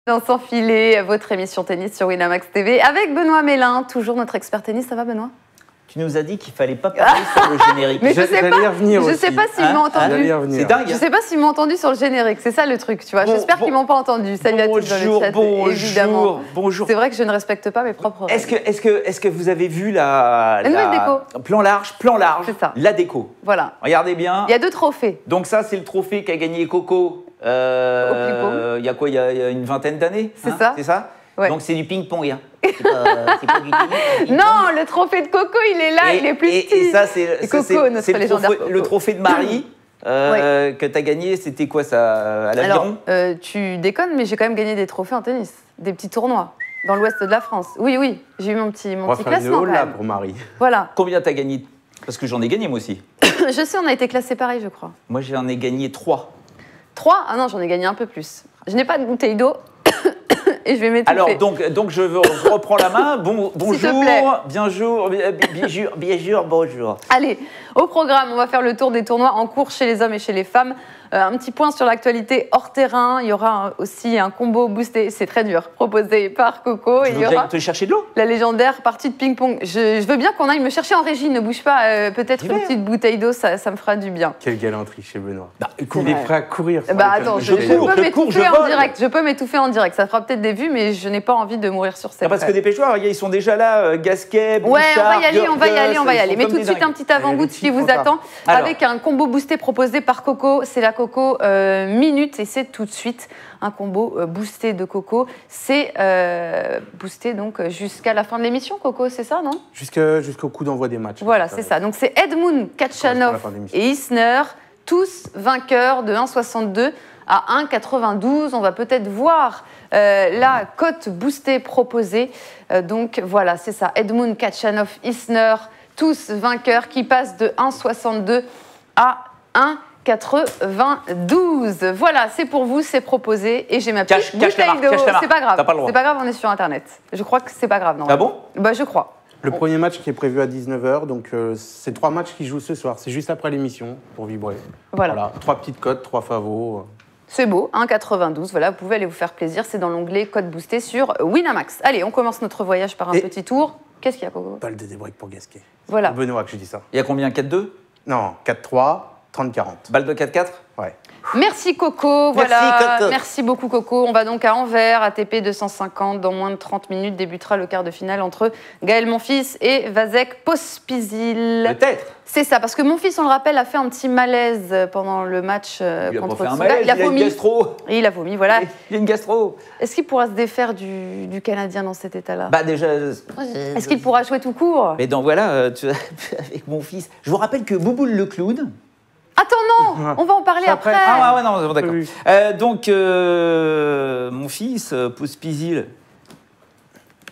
Dans Sans filet, votre émission tennis sur Winamax TV avec Benoît Mélin, toujours notre expert tennis. Ça va, Benoît? Tu nous as dit qu'il fallait pas parler sur le générique. Mais je sais pas s'ils m'ont entendu. C'est dingue. Je sais pas s'ils m'ont entendu sur le générique. C'est ça le truc, tu vois. J'espère qu'ils m'ont pas entendu. Salut à tous dans le chat, évidemment. Bonjour. C'est vrai que je ne respecte pas mes propres règles. Est-ce que vous avez vu la nouvelle déco? Plan large, c'est ça. la déco. Voilà. Regardez bien. Il y a 2 trophées. Donc ça, c'est le trophée qu'a gagné Coco. Il y a quoi? Il y a une vingtaine d'années. C'est ça. C'est ça. Ouais. Donc c'est du ping-pong. Hein. C'est pas du tennis. Non, le trophée de Coco, il est là, il est plus petit. Et ça, c'est le trophée de Marie. Que tu as gagné, c'était quoi ça, à l'aviron? Alors, tu déconnes, mais j'ai quand même gagné des trophées en tennis, des petits tournois dans l'ouest de la France. Oui, j'ai eu mon petit classement. On va faire une pour Marie. Voilà. Combien tu as gagné? Parce que j'en ai gagné moi aussi. Je sais, on a été classés pareil, je crois. Moi, j'en ai gagné 3. 3? Ah non, j'en ai gagné un peu plus. Je n'ai pas de bouteille d'eau et je vais m'étouffer. Alors, donc je reprends la main. Bonjour, bonjour. Allez, au programme, on va faire le tour des tournois en cours chez les hommes et chez les femmes. Un petit point sur l'actualité hors terrain. Il y aura aussi un combo boosté, c'est très dur, proposé par Coco. Tu veux que j'aille te chercher de l'eau? La légendaire partie de ping-pong. Je veux bien qu'on aille me chercher en régie, ne bouge pas. Peut-être une petite bouteille d'eau, ça me fera du bien. Quelle galanterie chez Benoît. Il est prêt à courir. Attends, je peux m'étouffer en direct. Je peux m'étouffer en direct. Ça fera peut-être des vues, mais je n'ai pas envie de mourir sur scène. Parce que dépêche-toi, ils sont déjà là, Gasquet, Bouchard, on va y aller. Mais tout de suite, un petit avant-goût de ce qui vous attend avec un combo boosté proposé par Coco. C'est la Coco Minute et c'est tout de suite un combo boosté de Coco. C'est boosté donc jusqu'à la fin de l'émission, Coco, c'est ça, non? Jusqu'au coup d'envoi des matchs. Voilà, c'est ça. Donc c'est Edmund, Kachanov et Isner, tous vainqueurs de 1,62 à 1,92. On va peut-être voir la cote boostée proposée. Donc voilà, c'est ça. Edmund, Kachanov, Isner, tous vainqueurs qui passent de 1,62 à 1,92. Voilà, c'est pour vous, c'est proposé. Et j'ai ma petite bouteille d'eau. C'est pas grave. C'est pas grave, on est sur Internet. Je crois que c'est pas grave, non? Ah bon? Bah, je crois. Le premier match qui est prévu à 19h, donc c'est 3 matchs qui jouent ce soir. C'est juste après l'émission pour vibrer. Voilà. 3 petites cotes, 3 favos. C'est beau, 1,92. Voilà, vous pouvez aller vous faire plaisir. C'est dans l'onglet code boosté sur Winamax. Allez, on commence notre voyage par un petit tour. Qu'est-ce qu'il y a, Coco? Balle de débreak pour Gasquet. Voilà. C'est Benoît que je dis ça. Il y a combien? 4-2? Non, 4-3, 30-40. Balle de 4-4? Ouais. Merci Coco, merci beaucoup Coco. On va donc à Anvers, ATP 250. Dans moins de 30 minutes débutera le quart de finale entre Gaël Monfils et Vasek Pospisil. Peut-être. C'est ça, parce que Monfils, on le rappelle, a fait un petit malaise pendant le match contre Tsonga. Il a vomi. Une gastro. Et il a vomi, voilà. Il a une gastro. Est-ce qu'il pourra se défaire du Canadien dans cet état-là? Bah déjà. Est-ce qu'il pourra jouer tout court? Mais donc voilà, avec mon fils. Je vous rappelle que Bouboule le clown. Attends, non, on va en parler après. Ah ouais, non, d'accord. Donc, mon fils, Pospisil,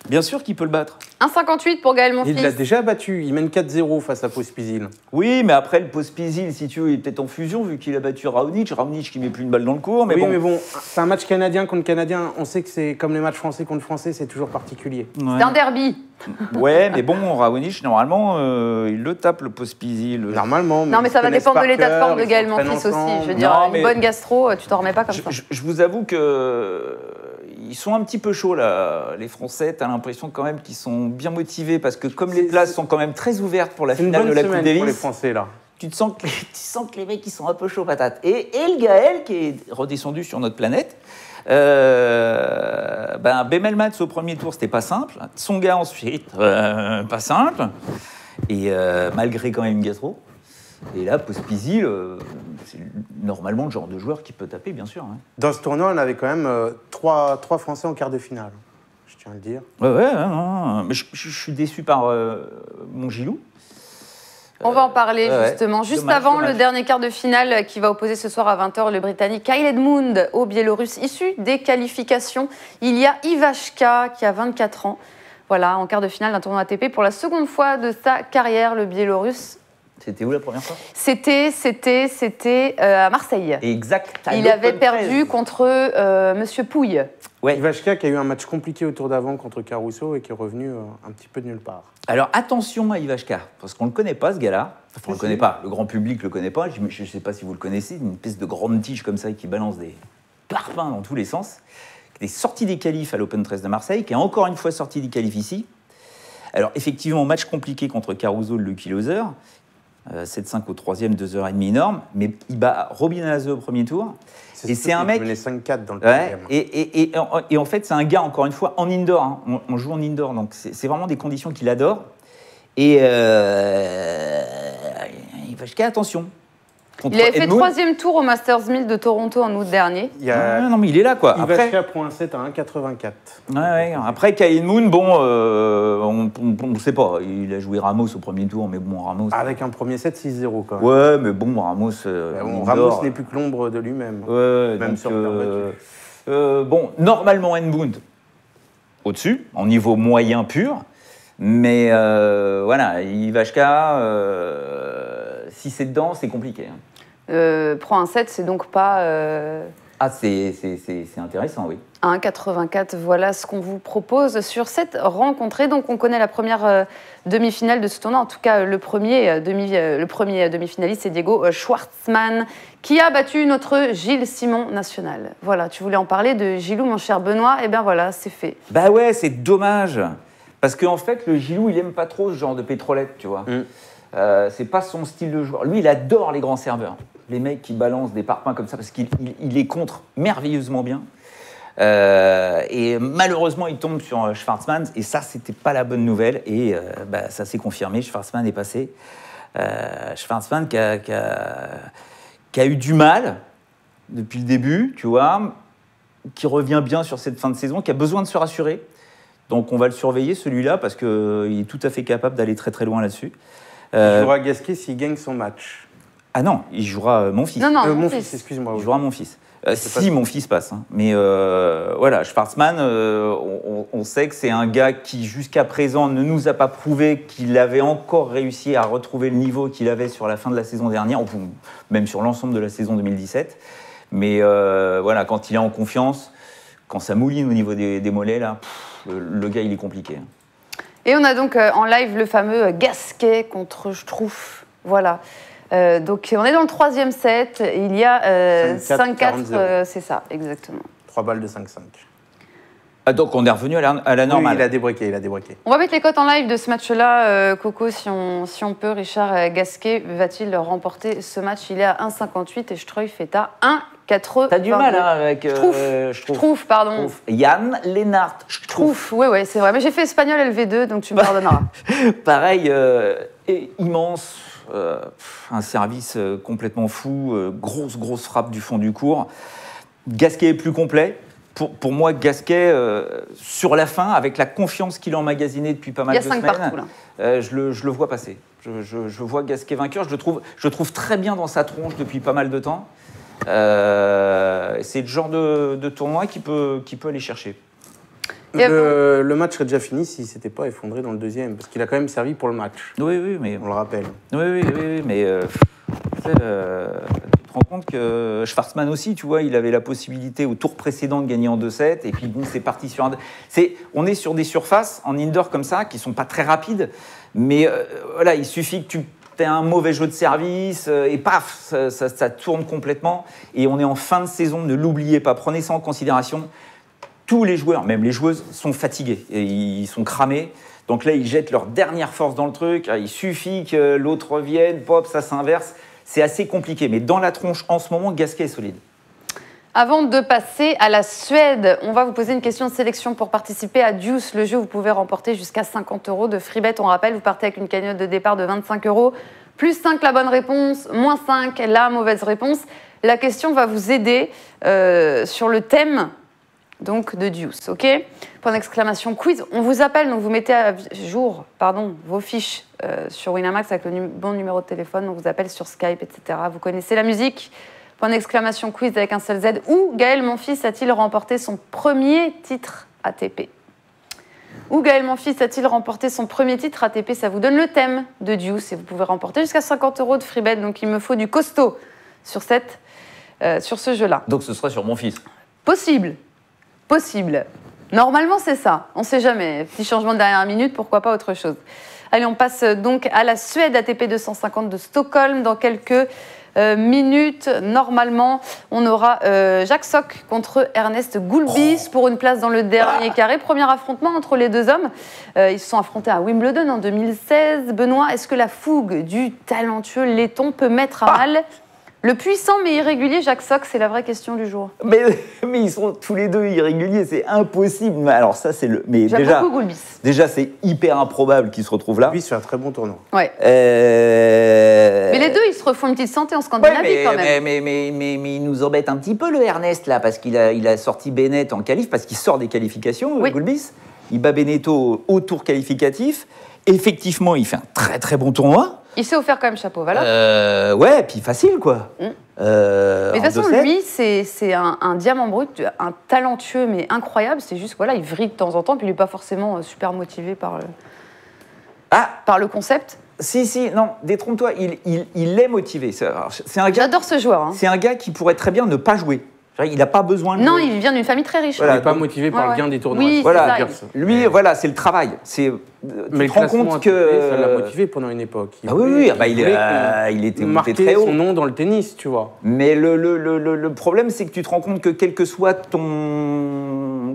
bien sûr qu'il peut le battre. 1,58 pour Gaël Monfils. Il l'a déjà battu, il mène 4-0 face à Pospisil. Oui, mais après, le Pospisil, si tu veux, il est peut-être en fusion, vu qu'il a battu Raonic. Raonic qui met plus une balle dans le cours, mais oui, bon. mais bon, c'est un match canadien contre canadien. On sait que c'est comme les matchs français contre français, c'est toujours particulier. Ouais. C'est un derby. Ouais, mais bon, Raonic, normalement, il le tape, le Pospisil. Normalement. Non, mais ça va dépendre de l'état de forme de Gaël Monfils aussi. Je veux dire, une bonne gastro, tu t'en remets pas comme ça. Je vous avoue que ils sont un petit peu chauds, là, les Français. T'as l'impression quand même qu'ils sont bien motivés parce que comme les places sont quand même très ouvertes pour la finale de la Coupe Davis, pour les Français, là. Tu sens que les mecs ils sont un peu chauds patates. Et le Gaël qui est redescendu sur notre planète, Bemelmans au premier tour c'était pas simple, Tsonga ensuite pas simple, et malgré quand même une gastro. Et là, Pospisil, c'est normalement le genre de joueur qui peut taper, bien sûr. Hein. Dans ce tournoi, on avait quand même 3 Français en quart de finale. Je tiens à le dire. Ouais, non. Mais je suis déçu par mon Gilou. On va en parler justement. Juste avant le dernier quart de finale qui va opposer ce soir à 20h le Britannique Kyle Edmund au Biélorusse issu des qualifications. Il y a Ivashka qui a 24 ans. Voilà, en quart de finale d'un tournoi ATP pour la seconde fois de sa carrière, le Biélorusse. C'était où la première fois? C'était à Marseille. Exact. Il avait perdu contre Monsieur Pouille. Ouais. Ivashka qui a eu un match compliqué au tour d'avant contre Caruso et qui est revenu un petit peu de nulle part. Alors attention à Ivashka, parce qu'on ne le connaît pas ce gars-là. Enfin, on ne le connaît pas, le grand public ne le connaît pas. Je ne sais pas si vous le connaissez, une espèce de grande tige comme ça qui balance des parpaings dans tous les sens. est sorti des qualifs à l'Open 13 de Marseille, qui est encore une fois sorti des qualifs ici. Alors, effectivement, match compliqué contre Caruso, le Lucky Loser. 7-5 au troisième, 2h30 énorme. Mais il bat Robin Haase au premier tour. Et c'est un mec... Il menait 5-4 dans le deuxième. Et en fait, c'est un gars, encore une fois, en indoor. Hein. On joue en indoor, donc c'est vraiment des conditions qu'il adore. Et Ivashka, attention. Il avait fait 3e tour au Masters 1000 de Toronto en août dernier. Non, mais il est là, quoi. Ivashka prend un set à 1,84. Ouais. Après, Kyle Moon, bon, on ne sait pas. Il a joué Ramos au premier tour, mais bon, Ramos... Avec un premier set 6-0, quand même. Ouais, mais bon, Ramos... Ramos n'est plus que l'ombre de lui-même. Ouais, même donc, sur bon, normalement, Nbound, au-dessus, en niveau moyen pur. Mais voilà, Ivashka, si c'est dedans, c'est compliqué. Prend un set, c'est donc pas... Ah, c'est intéressant, oui. 1,84, voilà ce qu'on vous propose sur cette rencontre. Et donc, on connaît la première demi-finale de ce tournoi. En tout cas, le premier demi-finaliste, c'est Diego Schwartzmann, qui a battu notre Gilles Simon national. Voilà, tu voulais en parler de Gilou, mon cher Benoît. Eh bien voilà, c'est fait. Bah ouais, c'est dommage. Parce qu'en fait, le Gilou, il aime pas trop ce genre de pétrolette, tu vois. C'est pas son style de joueur. Lui, il adore les grands serveurs. Les mecs qui balancent des parpaings comme ça, parce qu'il les contre merveilleusement bien. Et malheureusement, il tombe sur Schwartzmann. Et ça, c'était pas la bonne nouvelle. Et ça s'est confirmé. Schwartzmann est passé. Schwartzmann qui a eu du mal depuis le début, tu vois, qui revient bien sur cette fin de saison, qui a besoin de se rassurer. Donc on va le surveiller, celui-là, parce qu'il est tout à fait capable d'aller très très loin là-dessus. Il jouera Gasquet s'il gagne son match. Ah non, il jouera mon fils. Non, mon fils, excuse-moi. Il jouera mon fils. Si mon fils passe. Hein. Mais voilà, Schwartzmann, on sait que c'est un gars qui, jusqu'à présent, ne nous a pas prouvé qu'il avait encore réussi à retrouver le niveau qu'il avait sur la fin de la saison dernière, ou même sur l'ensemble de la saison 2017. Mais voilà, quand il est en confiance, quand ça mouline au niveau des mollets, là, le gars, il est compliqué. Et on a donc en live le fameux Gasquet contre Struff. Voilà. Donc on est dans le 3e set. Il y a 5-4, c'est ça, exactement. 3 balles de 5-5. Ah, donc on est revenu à la normale. Oui, il a débriqué. On va mettre les cotes en live de ce match-là. Coco, si on peut, Richard Gasquet va-t-il remporter ce match? Il est à 1,58 et Struff est à 1,80. T'as du mal hein, avec Struff, pardon. Jan Lennart Struff. Oui, c'est vrai. Mais j'ai fait espagnol LV2, donc tu me pardonneras. Pareil, immense. Un service complètement fou, grosse frappe du fond du court. Gasquet est plus complet. Pour moi, Gasquet, sur la fin, avec la confiance qu'il a emmagasinée depuis pas mal de semaines, il y a 5 partout, là. Je le vois passer. Je vois Gasquet vainqueur. Je le trouve très bien dans sa tronche depuis pas mal de temps. C'est le genre de tournoi qui peut aller chercher. Le match serait déjà fini s'il ne s'était pas effondré dans le deuxième, parce qu'il a quand même servi pour le match. Oui, mais... On le rappelle. Oui, mais... tu te rends compte que Schwartzmann aussi, tu vois, il avait la possibilité au tour précédent de gagner en 2-7, et puis bon, c'est parti sur un... On est sur des surfaces en indoor comme ça, qui ne sont pas très rapides, mais voilà, il suffit que tu aies un mauvais jeu de service, et paf, ça tourne complètement, et on est en fin de saison, ne l'oubliez pas, prenez ça en considération. Tous les joueurs, même les joueuses, sont fatigués, et ils sont cramés. Donc là, ils jettent leur dernière force dans le truc. Il suffit que l'autre revienne, pop, ça s'inverse. C'est assez compliqué. Mais dans la tronche, en ce moment, Gasquet est solide. Avant de passer à la Suède, on va vous poser une question de sélection pour participer à Deuce, le jeu où vous pouvez remporter jusqu'à 50 € de free bet. On rappelle, vous partez avec une cagnotte de départ de 25 €, plus 5 la bonne réponse, moins 5 la mauvaise réponse. La question va vous aider sur le thème donc de Deuce, ok? Point d'exclamation quiz. On vous appelle, donc vous mettez à jour vos fiches sur Winamax avec le bon numéro de téléphone. On vous appelle sur Skype, etc. Vous connaissez la musique. Point d'exclamation quiz avec un seul Z. Où Gaël Monfils a-t-il remporté son premier titre ATP? Où Gaël Monfils a-t-il remporté son premier titre ATP? Ça vous donne le thème de Deuce et vous pouvez remporter jusqu'à 50 € de free bet. Donc il me faut du costaud sur ce jeu-là. Donc ce sera sur mon fils. Possible. Normalement, c'est ça. On ne sait jamais. Petit changement de dernière minute, pourquoi pas autre chose. Allez, on passe donc à la Suède ATP 250 de Stockholm dans quelques minutes. Normalement, on aura Jacques Sock contre Ernest Gulbis pour une place dans le dernier carré. Premier affrontement entre les deux hommes. Ils se sont affrontés à Wimbledon en 2016. Benoît, est-ce que la fougue du talentueux laiton peut mettre à mal le puissant mais irrégulier Jacques Sock? C'est la vraie question du jour. Mais ils sont tous les deux irréguliers, c'est impossible. Mais alors ça, c'est le. Mais j'aime beaucoup Gulbis. Déjà, c'est hyper improbable qu'ils se retrouvent là. Gulbis fait un très bon tournoi. Ouais. Mais les deux, ils se refont une petite santé en Scandinavie quand même. Mais il nous embête un petit peu le Ernest là, parce qu'il a sorti Bennett en qualif, parce qu'il sort des qualifications, Gulbis. Il bat Beneteau au tour qualificatif. Effectivement, il fait un très très bon tournoi. Il s'est offert quand même chapeau, voilà. Ouais, puis facile, quoi. Mais de toute façon, lui, c'est un diamant brut, un talentueux, mais incroyable. C'est juste, voilà, il vrille de temps en temps, puis il n'est pas forcément super motivé par le concept. Si, non, détrompe-toi, il est motivé. J'adore ce joueur. Hein. C'est un gars qui pourrait très bien ne pas jouer. Il n'a pas besoin de... Non, il vient d'une famille très riche. Voilà, il n'est pas motivé par le gain des tournois. Oui, voilà, lui, voilà, c'est le travail. Mais tu te rends compte que... Ça l'a motivé pendant une époque. Il était monté très haut. Son nom dans le tennis, tu vois. Mais le problème, c'est que tu te rends compte que quelle que soit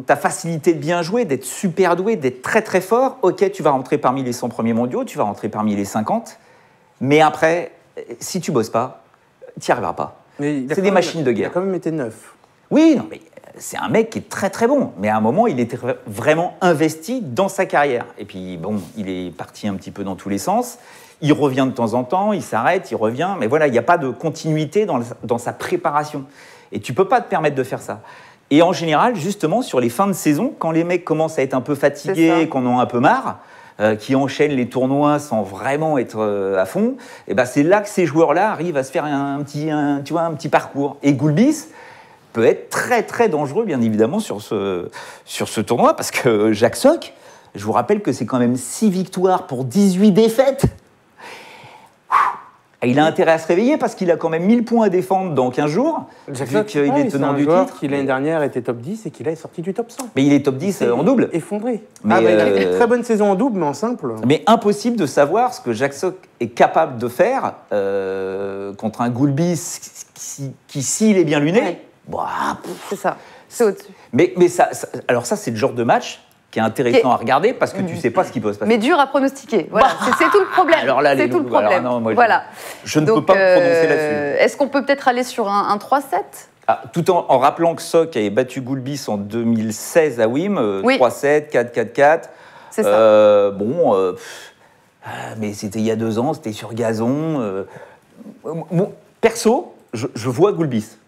ta facilité de bien jouer, d'être super doué, d'être très très fort, ok, tu vas rentrer parmi les 100 premiers mondiaux, tu vas rentrer parmi les 50, mais après, si tu bosses pas, tu n'y arriveras pas. C'est des machines de guerre. Il a quand même été neuf. Oui, non, mais c'est un mec qui est très très bon. Mais à un moment, il était vraiment investi dans sa carrière. Et puis, bon, il est parti un petit peu dans tous les sens. Il revient de temps en temps, il s'arrête, il revient. Mais voilà, il n'y a pas de continuité dans sa préparation. Et tu ne peux pas te permettre de faire ça. Et en général, justement, sur les fins de saison, quand les mecs commencent à être un peu fatigués, qu'on en a un peu marre, qui enchaînent les tournois sans vraiment être à fond, et ben c'est là que ces joueurs-là arrivent à se faire un petit parcours. Et Gulbis peut être très très dangereux, bien évidemment, sur ce tournoi, parce que Jacques Sock, je vous rappelle que c'est quand même 6 victoires pour 18 défaites. Et il a intérêt à se réveiller parce qu'il a quand même 1000 points à défendre dans 15 jours. Jacques Sock, il est tenant du titre. Qui l'année dernière était top 10 et qu'il est sorti du top 100. Mais il est top 10 en double. Effondré. Il a fait une très bonne saison en double, mais en simple. Mais impossible de savoir ce que Jacques Sock est capable de faire contre un Gulbis qui s'il est bien luné. Bah, c'est ça, c'est au-dessus. Mais alors ça, c'est le genre de match qui est intéressant à regarder parce que tu sais pas ce qui peut se passer. Mais dur à pronostiquer. Voilà, c'est tout le problème. Alors là, c'est tout le problème. Alors non, moi, voilà. Je ne peux pas me prononcer là-dessus. Est-ce qu'on peut peut-être aller sur un 3-7 tout en rappelant que Sock avait battu Gulbis en 2016 à Wim, 3-7, 4-4-4. C'est ça. Mais c'était il y a 2 ans, c'était sur gazon. Perso, je vois Gulbis.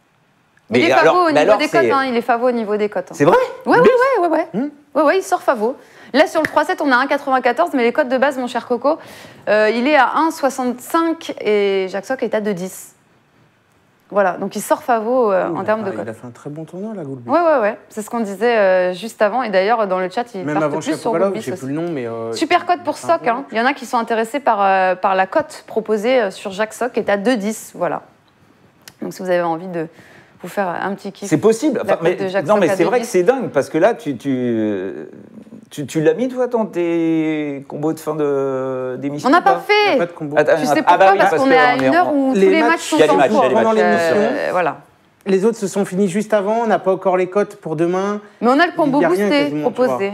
Mais il est favori au niveau des cotes. Il est favori au niveau des cotes. C'est vrai? Ouais, il sort favori. Là, sur le 3-7, on a 1,94, mais les cotes de base, mon cher Coco, il est à 1,65 et Jacques Sock est à 2,10. Voilà, donc il sort favori en termes de cotes. Il a fait un très bon tournoi, là, Gulbis. Ouais. C'est ce qu'on disait juste avant. Et d'ailleurs, dans le chat, il part plus sur Gulbis. Je sais plus le nom, mais... Super cote pour Sock. Il y en a qui sont intéressés par la cote proposée sur Jacques Sock, qui est à 2,10. Voilà. Donc, si vous avez envie de vous faire un petit kiff. C'est possible. Mais c'est vrai que c'est dingue, parce que là, tu l'as mis, toi, dans tes combos de fin d'émission? On n'a pas fait. Tu sais pourquoi? Parce qu'on est à une heure où tous les matchs sont en cours. Pendant l'émission, voilà. Les autres se sont finis juste avant, on n'a pas encore les cotes pour demain. Mais on a le combo boosté proposé.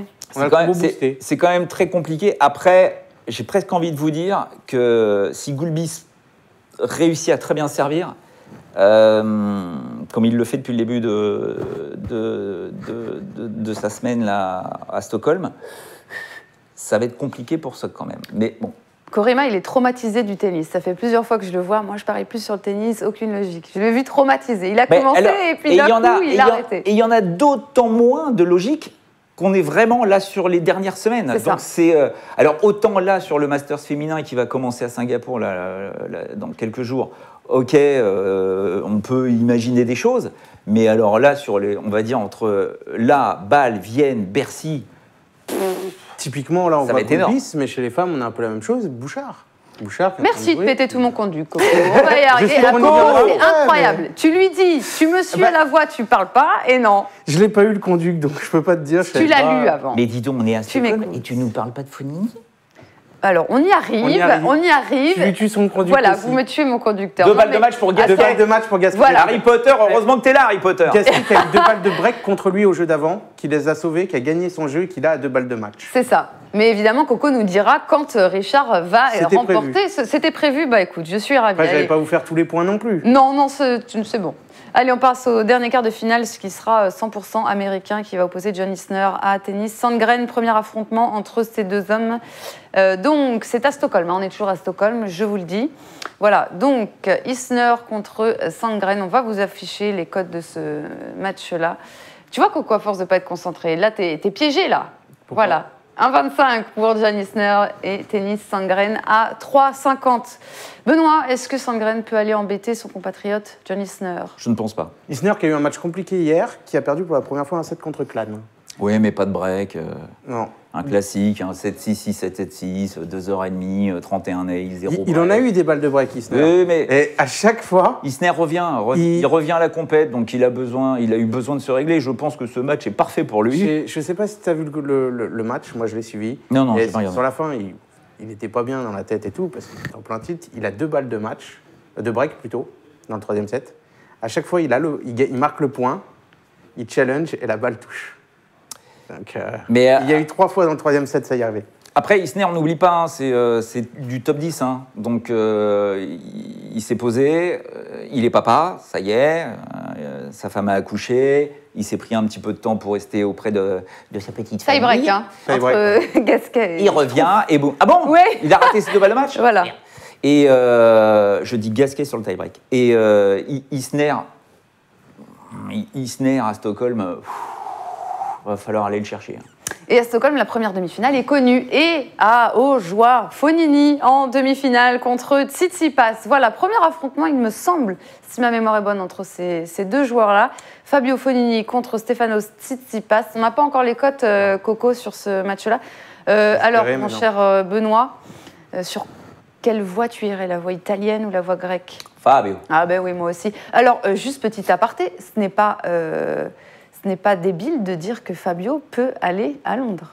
C'est quand même très compliqué. Après, j'ai presque envie de vous dire que si Gulbis réussit à très bien servir, comme il le fait depuis le début de sa semaine là, à Stockholm, ça va être compliqué pour Sock quand même. Mais bon. Korima, il est traumatisé du tennis. Ça fait plusieurs fois que je le vois. Moi, je parie plus sur le tennis, aucune logique. Je l'ai vu traumatisé. Il a commencé et puis d'un coup, il a arrêté. Et il y en a d'autant moins de logique qu'on est vraiment là sur les dernières semaines. Donc alors autant là sur le Masters féminin qui va commencer à Singapour là, dans quelques jours. Ok, on peut imaginer des choses, mais alors là, on va dire entre là, Bâle, Vienne, Bercy. Typiquement, là, on va Gulbis, mais chez les femmes, on a un peu la même chose. Bouchard. Merci de péter tout mon conduit, Coco. On va y arriver. C'est incroyable. Tu lui dis, tu me suis à la voix, tu parles pas, et non. Je l'ai pas eu le conduit, donc je peux pas te dire. Tu l'as lu avant. Mais dis donc, on est à Stockholm et tu nous parles pas de Fognini? Alors, on y arrive. Tu lui tues son conducteur. Voilà, aussi. vous me tuez mon conducteur. 2 balles de match pour Gasquet. 2 balles de match pour Gasquet. Voilà. Harry Potter, heureusement que t'es là, Harry Potter. Gasquet qui a eu 2 balles de break contre lui au jeu d'avant, qui les a sauvés, qui a gagné son jeu et qui a 2 balles de match. C'est ça. Mais évidemment, Coco nous dira quand Richard va C'était remporter. C'était prévu. Bah écoute, je suis ravie. Après, j'allais Allez. pas vous faire tous les points non plus. Non, c'est bon. Allez, on passe au dernier quart de finale, ce qui sera 100% américain, qui va opposer John Isner à Tennis Sandgren. Premier affrontement entre ces deux hommes. Donc, c'est à Stockholm. On est toujours à Stockholm, je vous le dis. Voilà, donc Isner contre Sandgren. On va vous afficher les codes de ce match-là. Tu vois, Coco, à force de ne pas être concentré, là, t'es piégé, là. Pourquoi ? Voilà. 1,25 pour John Isner et Tennis Sandgren à 3,50. Benoît, est-ce que Sandgren peut aller embêter son compatriote John Isner? Je ne pense pas. Isner qui a eu un match compliqué hier, qui a perdu pour la première fois un set contre Clan. Oui, mais pas de break. Non. Un classique, un 7-6, 7-7-6, 2h30, 31 nails, 0 Il en a eu des balles de break, Isner. Oui, mais Et à chaque fois, Isner revient, il revient à la compète, donc il a eu besoin de se régler. Je pense que ce match est parfait pour lui. je sais pas si tu as vu le match, moi je l'ai suivi. Non, Et j'ai pas regardé. sur la fin, il était pas bien dans la tête et tout, parce qu'il était en plein titre. Il a 2 balles de match, de break plutôt, dans le 3e set. À chaque fois, il marque le point, il challenge et la balle touche. Donc, Mais, il y a eu 3 fois dans le 3e set, ça y arrivait. Après, Isner, on n'oublie pas, hein, c'est du top 10. Hein. Donc, il s'est posé, il est papa, ça y est, sa femme a accouché, il s'est pris un petit peu de temps pour rester auprès de sa petite famille. Tie-break, hein, entre Gasquet et... Il revient et boum. Ah bon? Ouais. Il a raté ses 2 balles de match? Voilà. Et je dis Gasquet sur le tie-break. Et Isner à Stockholm, va falloir aller le chercher. Et à Stockholm, la première demi-finale est connue. Et aux joie Fognini en demi-finale contre Tsitsipas. Voilà, premier affrontement, il me semble, si ma mémoire est bonne, entre ces deux joueurs-là. Fabio Fognini contre Stefanos Tsitsipas. On n'a pas encore les cotes, Coco, sur ce match-là. Alors, mon cher Benoît, sur quelle voie tu irais? La voie italienne ou la voie grecque? Fabio. Ah ben oui, moi aussi. Alors, juste petit aparté, ce n'est pas débile de dire que Fabio peut aller à Londres.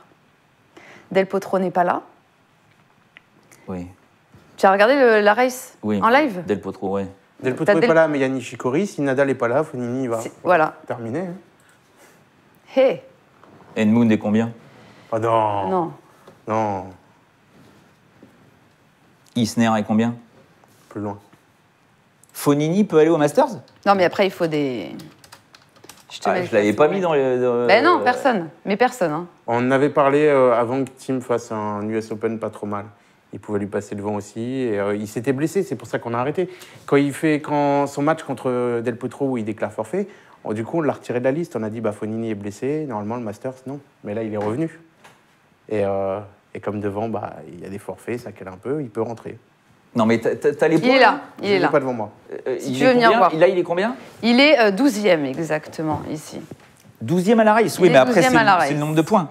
Del Potro n'est pas là. Oui. Tu as regardé la race en live? Del Potro, oui. Del Potro n'est pas là, mais il y a Nishikori. Si Nadal n'est pas là, Fognini va voilà. terminer. Hey. Edmund est combien? Oh non. Non. Non. Isner est combien? Plus loin. Fognini peut aller au Masters? Non, mais après, il faut des... Je l'avais pas mis dans les... Ben non, personne. Mais personne. Hein. On en avait parlé avant que Tim fasse un US Open pas trop mal. Il pouvait lui passer devant aussi. Et, il s'était blessé, c'est pour ça qu'on a arrêté. Quand son match contre Del Potro où il déclare forfait, du coup, on l'a retiré de la liste. On a dit, Fognini est blessé. Normalement, le Masters, non. Mais là, il est revenu. Et comme devant, il y a des forfaits, ça cale un peu, il peut rentrer. Non, mais t'as les points? Il est là. Il est Je là. l'ai pas devant moi. Si tu veux venir voir. Là, il est combien? Il est 12e, exactement, ici. 12e à la race, oui, mais après, c'est le nombre de points.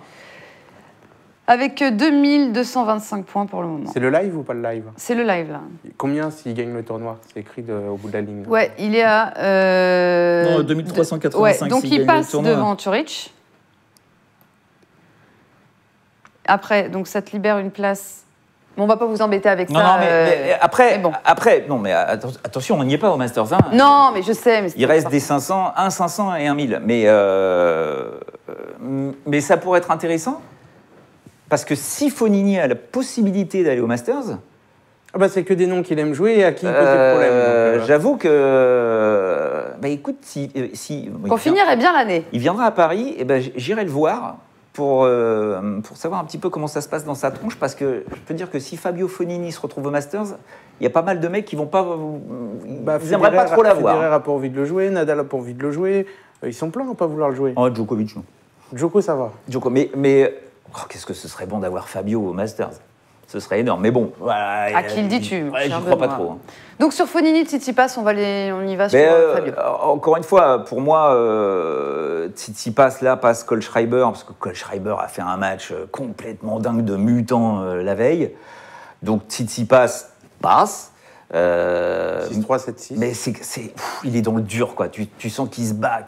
Avec 2225 points pour le moment. C'est le live ou pas le live? C'est le live, là. Combien s'il gagne le tournoi? C'est écrit au bout de la ligne. Ouais, il est à... Non, 2385. Ouais, donc il passe devant Turic. Après, donc ça te libère une place... Bon, on va pas vous embêter avec ça. Non, mais après, mais bon. Attention, on n'y est pas au Masters 1. Non, mais je sais. Mais il reste des 500, un 500 et un 1000. Mais ça pourrait être intéressant, parce que si Fognini a la possibilité d'aller au Masters... c'est que des noms qu'il aime jouer et à qui il pose des problèmes. J'avoue que... écoute, si qu'on finirait bien l'année. Il viendra à Paris, et j'irai le voir pour savoir un petit peu comment ça se passe dans sa tronche, parce que je peux dire que si Fabio Fognini se retrouve au Masters, il y a pas mal de mecs qui vont pas... ils n'aimeraient pas trop l'avoir. Federer n'a pas envie de le jouer, Nadal n'a pas envie de le jouer. Ils sont pleins à ne pas vouloir le jouer. Oh, Djokovic, non. Djoko, ça va. Mais qu'est-ce que ce serait bon d'avoir Fabio au Masters. Ce serait énorme, mais bon. Voilà, à qui le dis-tu? J'y crois pas trop. Hein. Donc sur Fognini, Tsitsipas, on y va sur Fabio. Encore une fois, pour moi, Tsitsipas là passe Kohlschreiber, parce que Kohlschreiber a fait un match complètement dingue de mutant la veille. Donc Tsitsipas passe. 6-3, 7-6. Mais il est dans le dur, quoi. Tu sens qu'il se bat,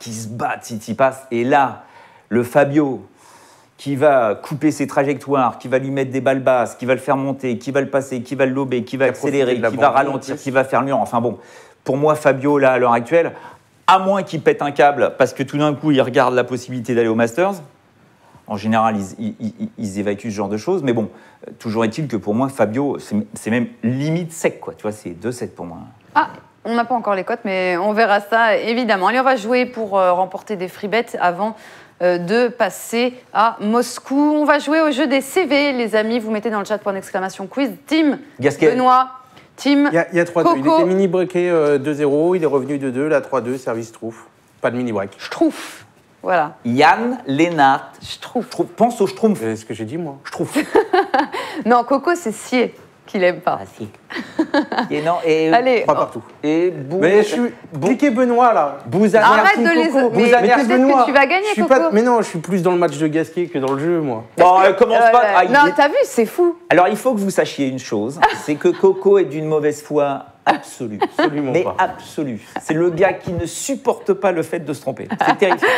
Tsitsipas. Et là, le Fabio qui va couper ses trajectoires, qui va lui mettre des balles basses, qui va le faire monter, qui va le passer, qui va le lober, qui va accélérer, qui va ralentir, qui va faire le mur. Enfin bon, pour moi, Fabio, là, à l'heure actuelle, à moins qu'il pète un câble parce que tout d'un coup, il regarde la possibilité d'aller au Masters. En général, ils évacuent ce genre de choses. Mais bon, toujours est-il que pour moi, Fabio, c'est même limite sec, quoi. Tu vois, c'est 2-7 pour moi. Ah, on n'a pas encore les cotes, mais on verra ça, évidemment. Allez, on va jouer pour remporter des free bets avant de passer à Moscou. On va jouer au jeu des CV, les amis. Vous mettez dans le chat point d'exclamation quiz. Team Gasquet. Benoît, team Il y a 3-2. Coco. Il était mini-breaké 2-0, il est revenu 2-2, là 3-2, service Schtroumpf. Pas de mini-break. Schtroumpf. Voilà. Yann Lennart. Schtroumpf. Pense au Schtroumpf. C'est ce que j'ai dit, moi. Schtroumpf. Non, Coco, c'est Sier qu'il aime pas. Ah si. Et non, et... Allez, 3 partout. Et Mais je suis... Cliquez Benoît, là. arrête de les... Coco. Mais peut-être que tu vas gagner, je suis Coco. pas... Mais non, je suis plus dans le match de Gasquet que dans le jeu, moi. Bon, commence pas. Ah, non, t'as vu, c'est fou. Alors, il faut que vous sachiez une chose, c'est que Coco est d'une mauvaise foi absolue. Absolument Mais pas. absolue. C'est le gars qui ne supporte pas le fait de se tromper. C'est terrifiant.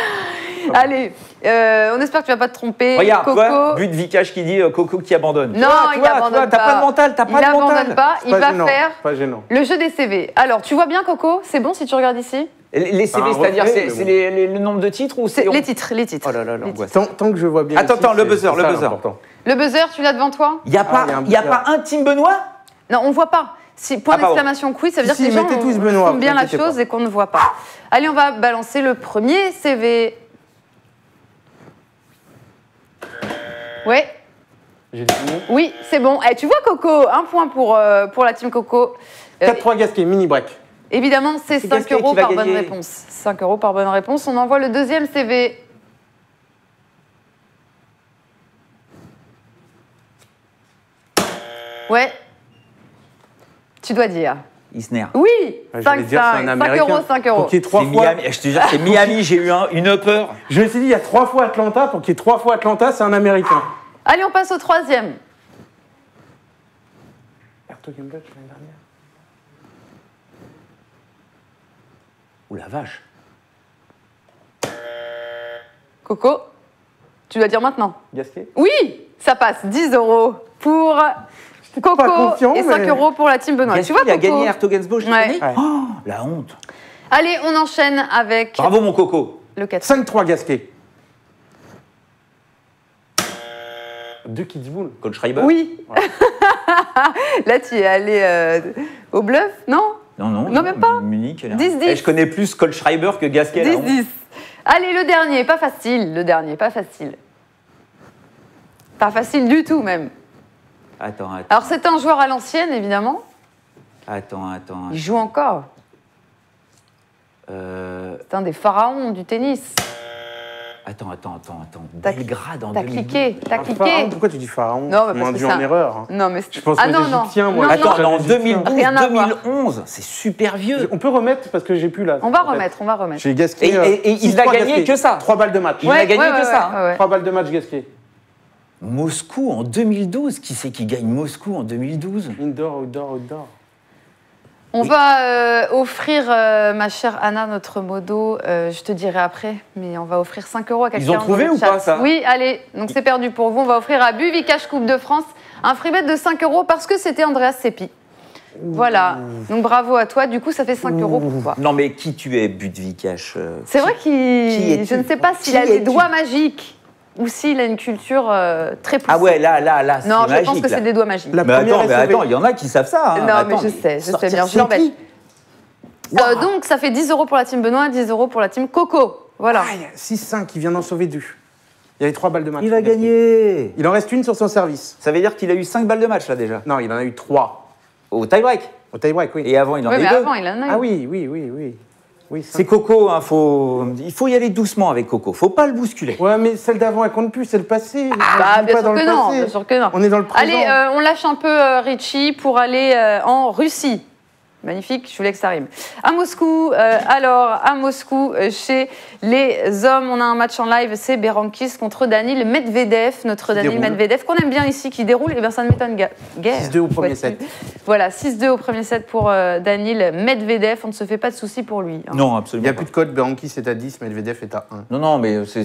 Allez, on espère que tu vas pas te tromper. Regarde, Coco. toi, but de Vikash qui dit Coco qui abandonne. Non, il abandonne t'as pas de mental, t'as pas de Il abandonne mental. pas, il Pas va gênant, faire pas gênant. le jeu des CV. Alors, tu vois bien, Coco? C'est bon si tu regardes ici? Les CV, Un c'est-à-dire, reflet, c'est mais le nombre de titres ou C'est c'est... les titres, les titres. Oh là là, Les l'angoisse. Tant que je vois bien. Attends, ici, le buzzer, c'est le ça, buzzer. l'important. Le buzzer, tu l'as devant toi? Il n'y a, pas, il y a un pas un team Benoît? Non, on voit pas. Si, point pardon. d'exclamation quiz, ça veut dire Si, que les gens mettez tous Benoît, font bien la inquiétez chose pas. et qu'on ne voit pas. Allez, on va balancer le premier CV. Ouais, J'ai dit non. oui, c'est bon. Eh, tu vois, Coco, un point pour la team Coco. 4-3 Gasquet, mini-break. Évidemment, c'est C'est 5 Gasquet euros qui va par bonne gagner. réponse. 5 euros par bonne réponse. On envoie le deuxième CV. Ouais. Tu dois dire. Isner. Oui, J'allais 5, dire, c'est un 5 Américain. euros, 5 euros. Pour qu'il y ait 3 C'est fois. Miami. Je te jure, c'est Miami, j'ai eu une upper. Je me suis dit, il y a 3 fois Atlanta. Pour qu'il y ait 3 fois Atlanta, c'est un Américain. Allez, on passe au troisième. Hertogenbosch l'année dernière. Ouh la vache. Coco, tu dois dire maintenant. Gasquet. Oui, ça passe. 10 euros pour Coco pas confiant, et 5 mais- euros pour la team Benoît. Gasquet, Tu vois, il a Coco gagné Hertogenbosch cette Ouais. année. Ouais. Oh, la honte. Allez, on enchaîne avec Bravo mon Coco. le 4. 5-3 Gasquet. 2 Kitzbühel. Coach Schreiber. Oui. Là, tu es allé au bluff, non? Non, non. Non, même pas. Munich. elle est- 10-10. Eh, je connais plus Coach Schreiber que Gasquet. la honte. 10-10. Allez, le dernier, pas facile. Le dernier, pas facile. Pas facile du tout, même. Attends. Alors, c'est un joueur à l'ancienne, évidemment. Attends. Il joue encore. C'est un des pharaons du tennis. Attends. T'as- Belgrade en T'as 2012. cliqué, t'as Pharaon, cliqué. pourquoi tu dis Pharaon? Non, mais Tu m'as parce que induit ça- en erreur. hein. Non, mais Je pense ah aux non, non. Égyptiens, moi. Non, Attends, non. en 2012, Rien à voir. 2011, c'est super vieux. On peut remettre parce que j'ai plus là. On va remettre, on va remettre. J'ai Gasquet. Et il a gagné que ça. 3 balles de match. Il a gagné que ça, hein. ouais. 3 balles de match Gasquet. Moscou en 2012. Qui c'est qui gagne Moscou en 2012? Indoor, outdoor. On va offrir, ma chère Anna, notre modo. Je te dirai après, mais on va offrir 5 euros à quelqu'un. Ils ont trouvé dans le ou pas, chat. ça? Oui, allez. Donc c'est perdu pour vous. On va offrir à Buvikash Coupe de France un free bet de 5 euros parce que c'était Andreas Seppi. Voilà. Donc bravo à toi. Du coup, ça fait 5 euros pour toi. Non, mais qui tu es, Budvikash C'est vrai Qui qu'il. es-tu? Je ne sais pas s'il Qui a des es-tu? doigts magiques ou s'il a une culture très poussée. Ah ouais, là, c'est Non, je magique. pense que là. c'est des doigts magiques. La Mais première attends, SOV. il y en a qui savent ça. Hein. Non, mais Attends, je sais sortir bien, je l'embête. Seppi. Donc, ça fait 10 euros pour la team Benoît, 10 euros pour la team Coco. Voilà. Aïe, 6-5, il vient d'en sauver 2. Il y avait 3 balles de match. Il va Gasquet. gagner. Il en reste une sur son service. Ça veut dire qu'il a eu 5 balles de match là déjà. Non, il en a eu 3. Au tie-break. Au tie-break, oui. Et avant, il en Oui, a eu mais 2. avant, il en a eu. Ah oui. Oui, ça. C'est Coco, hein, il faut y aller doucement avec Coco. Faut pas le bousculer. Ouais, mais celle d'avant, elle compte plus, c'est le passé. Bah, On vit bien pas sûr dans le que non, passé. bien sûr que non. On est dans le présent. Allez, on lâche un peu Richie pour aller en Russie. Magnifique, je voulais que ça rime. À Moscou, à Moscou, chez les hommes, on a un match en live, c'est Berankis contre Danil Medvedev, notre Danil déroule. Medvedev, qu'on aime bien ici, qui déroule, et bien ça ne m'étonne guère. 6-2 au premier Vois-tu. set. Voilà, 6-2 au premier set pour Danil Medvedev, on ne se fait pas de soucis pour lui. hein. Non, Il absolument n'y a pas. plus de code, Berankis est à 10, Medvedev est à 1. Non, mais c'est...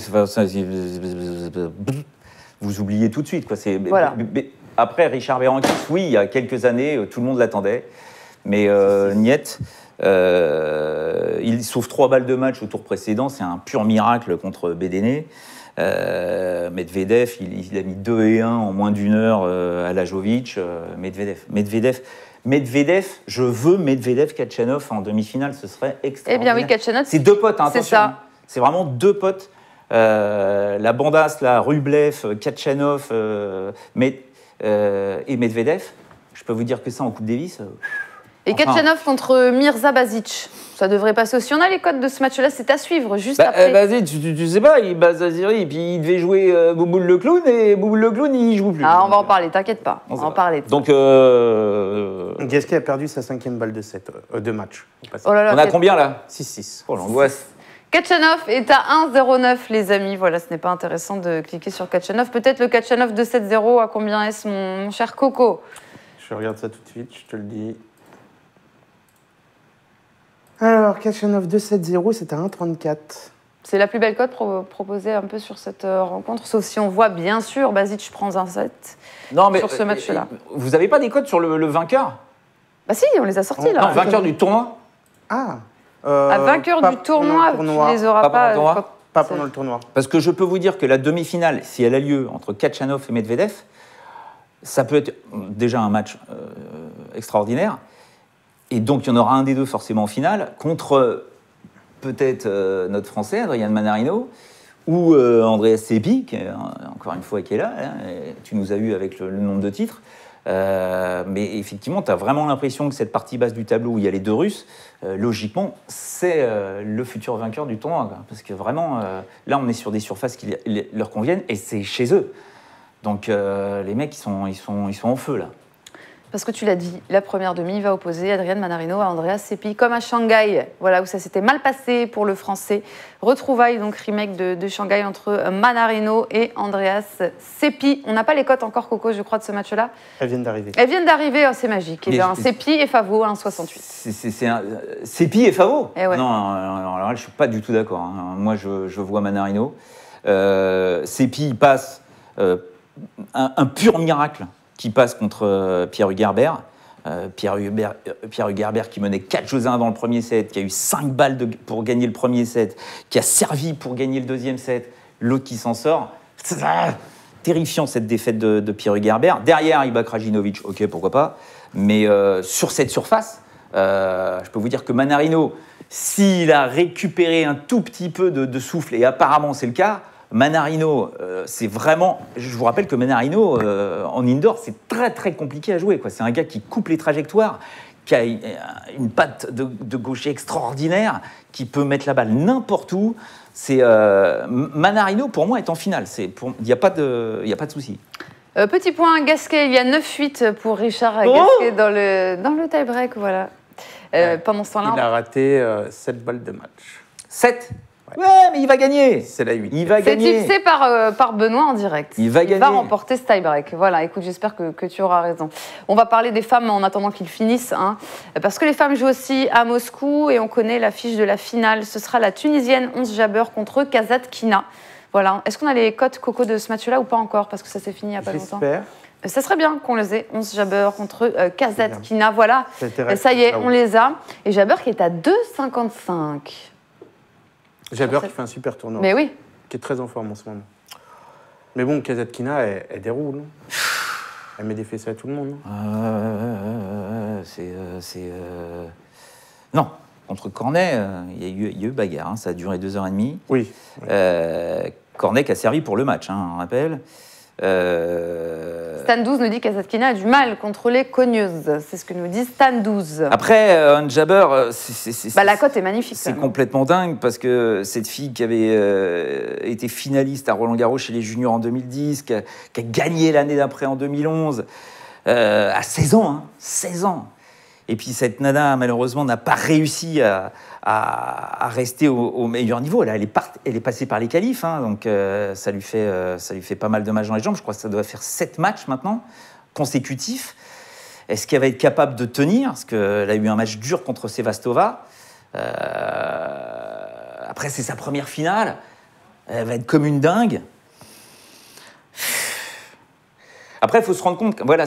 vous oubliez tout de suite. Quoi. Voilà. Après, Richard Berankis, oui, il y a quelques années, tout le monde l'attendait. Mais niet. Il sauve 3 balles de match au tour précédent. C'est un pur miracle contre Bédéné. Medvedev, il a mis 2 et 1 en moins d'1 heure à Lajovic. Medvedev, je veux Medvedev-Kachanov en demi-finale, ce serait extraordinaire. Eh bien oui, Kachanov. C'est 2 potes, hein, c'est attention. ça. C'est vraiment 2 potes. La bandasse, là, Rublev, Kachanov et Medvedev. Je peux vous dire que ça en Coupe Davis. Et Kachanov contre Mirza Basic. Ça devrait passer aussi. On a les codes de ce match-là, c'est à suivre juste après. Vas-y, tu sais pas, il bat Zaziri, et puis il devait jouer Bouboule le clown, et Bouboule le clown, il joue plus. Ah, on va en parler, t'inquiète pas. On va en parler. Donc, Gasquet a perdu sa 5e balle de match. Oh là là, on a combien là? 6-6. Oh, l'angoisse. Kachanov est à 1,09 les amis. Voilà, ce n'est pas intéressant de cliquer sur Kachanov. Peut-être le Kachanov de 7-0. À combien est-ce mon cher Coco? Je regarde ça tout de suite, je te le dis. Alors, Kachanov 2-7-0, c'est à 1,34. C'est la plus belle cote proposée un peu sur cette rencontre, sauf si on voit bien sûr Basic prend un set sur ce match-là. Vous n'avez pas des cotes sur le vainqueur? Bah si, on les a sortis là. Non, vainqueur du tournoi. Ah vainqueur du tournoi, tu les auras pas. Pas pendant le tournoi. Parce que je peux vous dire que la demi-finale, si elle a lieu entre Kachanov et Medvedev, ça peut être déjà un match extraordinaire. Et donc, il y en aura un des deux forcément en finale, contre peut-être notre Français, Adrian Manarino, ou Andreas Seppi, qui, encore une fois, qui est là. Hein, tu nous as eu avec le nombre de titres. Mais effectivement, tu as vraiment l'impression que cette partie basse du tableau où il y a les deux Russes, logiquement, c'est le futur vainqueur du tournoi. Quoi. Parce que vraiment, là, on est sur des surfaces qui leur conviennent et c'est chez eux. Donc, les mecs, ils sont en feu, là. Parce que tu l'as dit, la première demi va opposer Adrian Manarino à Andreas Seppi, comme à Shanghai, voilà, où ça s'était mal passé pour le Français. Retrouvailles, donc remake de Shanghai entre Manarino et Andreas Seppi. On n'a pas les cotes encore, Coco, je crois, de ce match-là. Elles viennent d'arriver. Elles viennent d'arriver, oh, c'est magique. Et bien, Seppi et Favo, 1,68. Seppi et Favo ouais. Non, alors là, je ne suis pas du tout d'accord. Hein. Moi, je vois Manarino. Seppi, il passe un pur miracle qui passe contre Pierre-Hugues Herbert. Pierre-Hugues Herbert qui menait 4-1 dans le premier set, qui a eu 5 balles pour gagner le premier set, qui a servi pour gagner le deuxième set, l'autre qui s'en sort. Terrifiant cette défaite de Pierre-Hugues Herbert. Derrière, il bat Krajinovic, ok, pourquoi pas. Mais sur cette surface, je peux vous dire que Manarino, s'il a récupéré un tout petit peu de souffle, et apparemment c'est le cas, Manarino, c'est vraiment... Je vous rappelle que Manarino, en indoor, c'est très très compliqué à jouer. Quoi. C'est un gars qui coupe les trajectoires, qui a une patte de gaucher extraordinaire, qui peut mettre la balle n'importe où. Manarino, pour moi, est en finale. Il n'y a pas de souci. Petit point Gasquet, il y a 9-8 pour Richard Gasquet dans le tie-break. Voilà. Pendant ce temps-là... Il a raté 7 balles de match. 7 ? Ouais, mais il va gagner. C'est la 8. Il va gagner. C'est tipsé par Benoît en direct. Il va gagner. Il va remporter ce tie-break. Voilà, écoute, j'espère que tu auras raison. On va parler des femmes en attendant qu'ils finissent. Hein, parce que les femmes jouent aussi à Moscou et on connaît l'affiche de la finale. Ce sera la Tunisienne Ons Jabeur contre Kasatkina. Voilà. Est-ce qu'on a les cotes, Coco, de ce match-là ou pas encore? Parce que ça s'est fini il n'y a pas longtemps. J'espère. Ça serait bien qu'on les ait. Ons Jabeur contre Kasatkina. Voilà. Ça y est, on les a. Et Jabeur qui est à 2,55. Jabeur qui fait un super tournoi. Mais oui. Qui est très en forme en ce moment. Mais bon, Kasatkina, elle déroule. Non elle met des fessées à tout le monde. Non, contre Cornet, il y a eu bagarre. Hein, ça a duré 2h30. Oui. Cornet qui a servi pour le match, hein, on rappelle. Stan 12 nous dit qu'Kasatkina a du mal contre les cogneuses. C'est ce que nous dit Stan 12. Après, Jabeur, la cote est magnifique. C'est complètement dingue parce que cette fille qui avait été finaliste à Roland-Garros chez les juniors en 2010, qui a gagné l'année d'après en 2011, à 16 ans, hein, 16 ans. Et puis cette nana, malheureusement, n'a pas réussi à rester au meilleur niveau. Là, elle est passée par les qualifs, hein, donc ça lui fait pas mal de matchs dans les jambes. Je crois que ça doit faire 7 matchs maintenant, consécutifs. Est-ce qu'elle va être capable de tenir? Parce qu'elle a eu un match dur contre Sevastova. Après, c'est sa première finale. Elle va être comme une dingue. Après, il faut se rendre compte, voilà,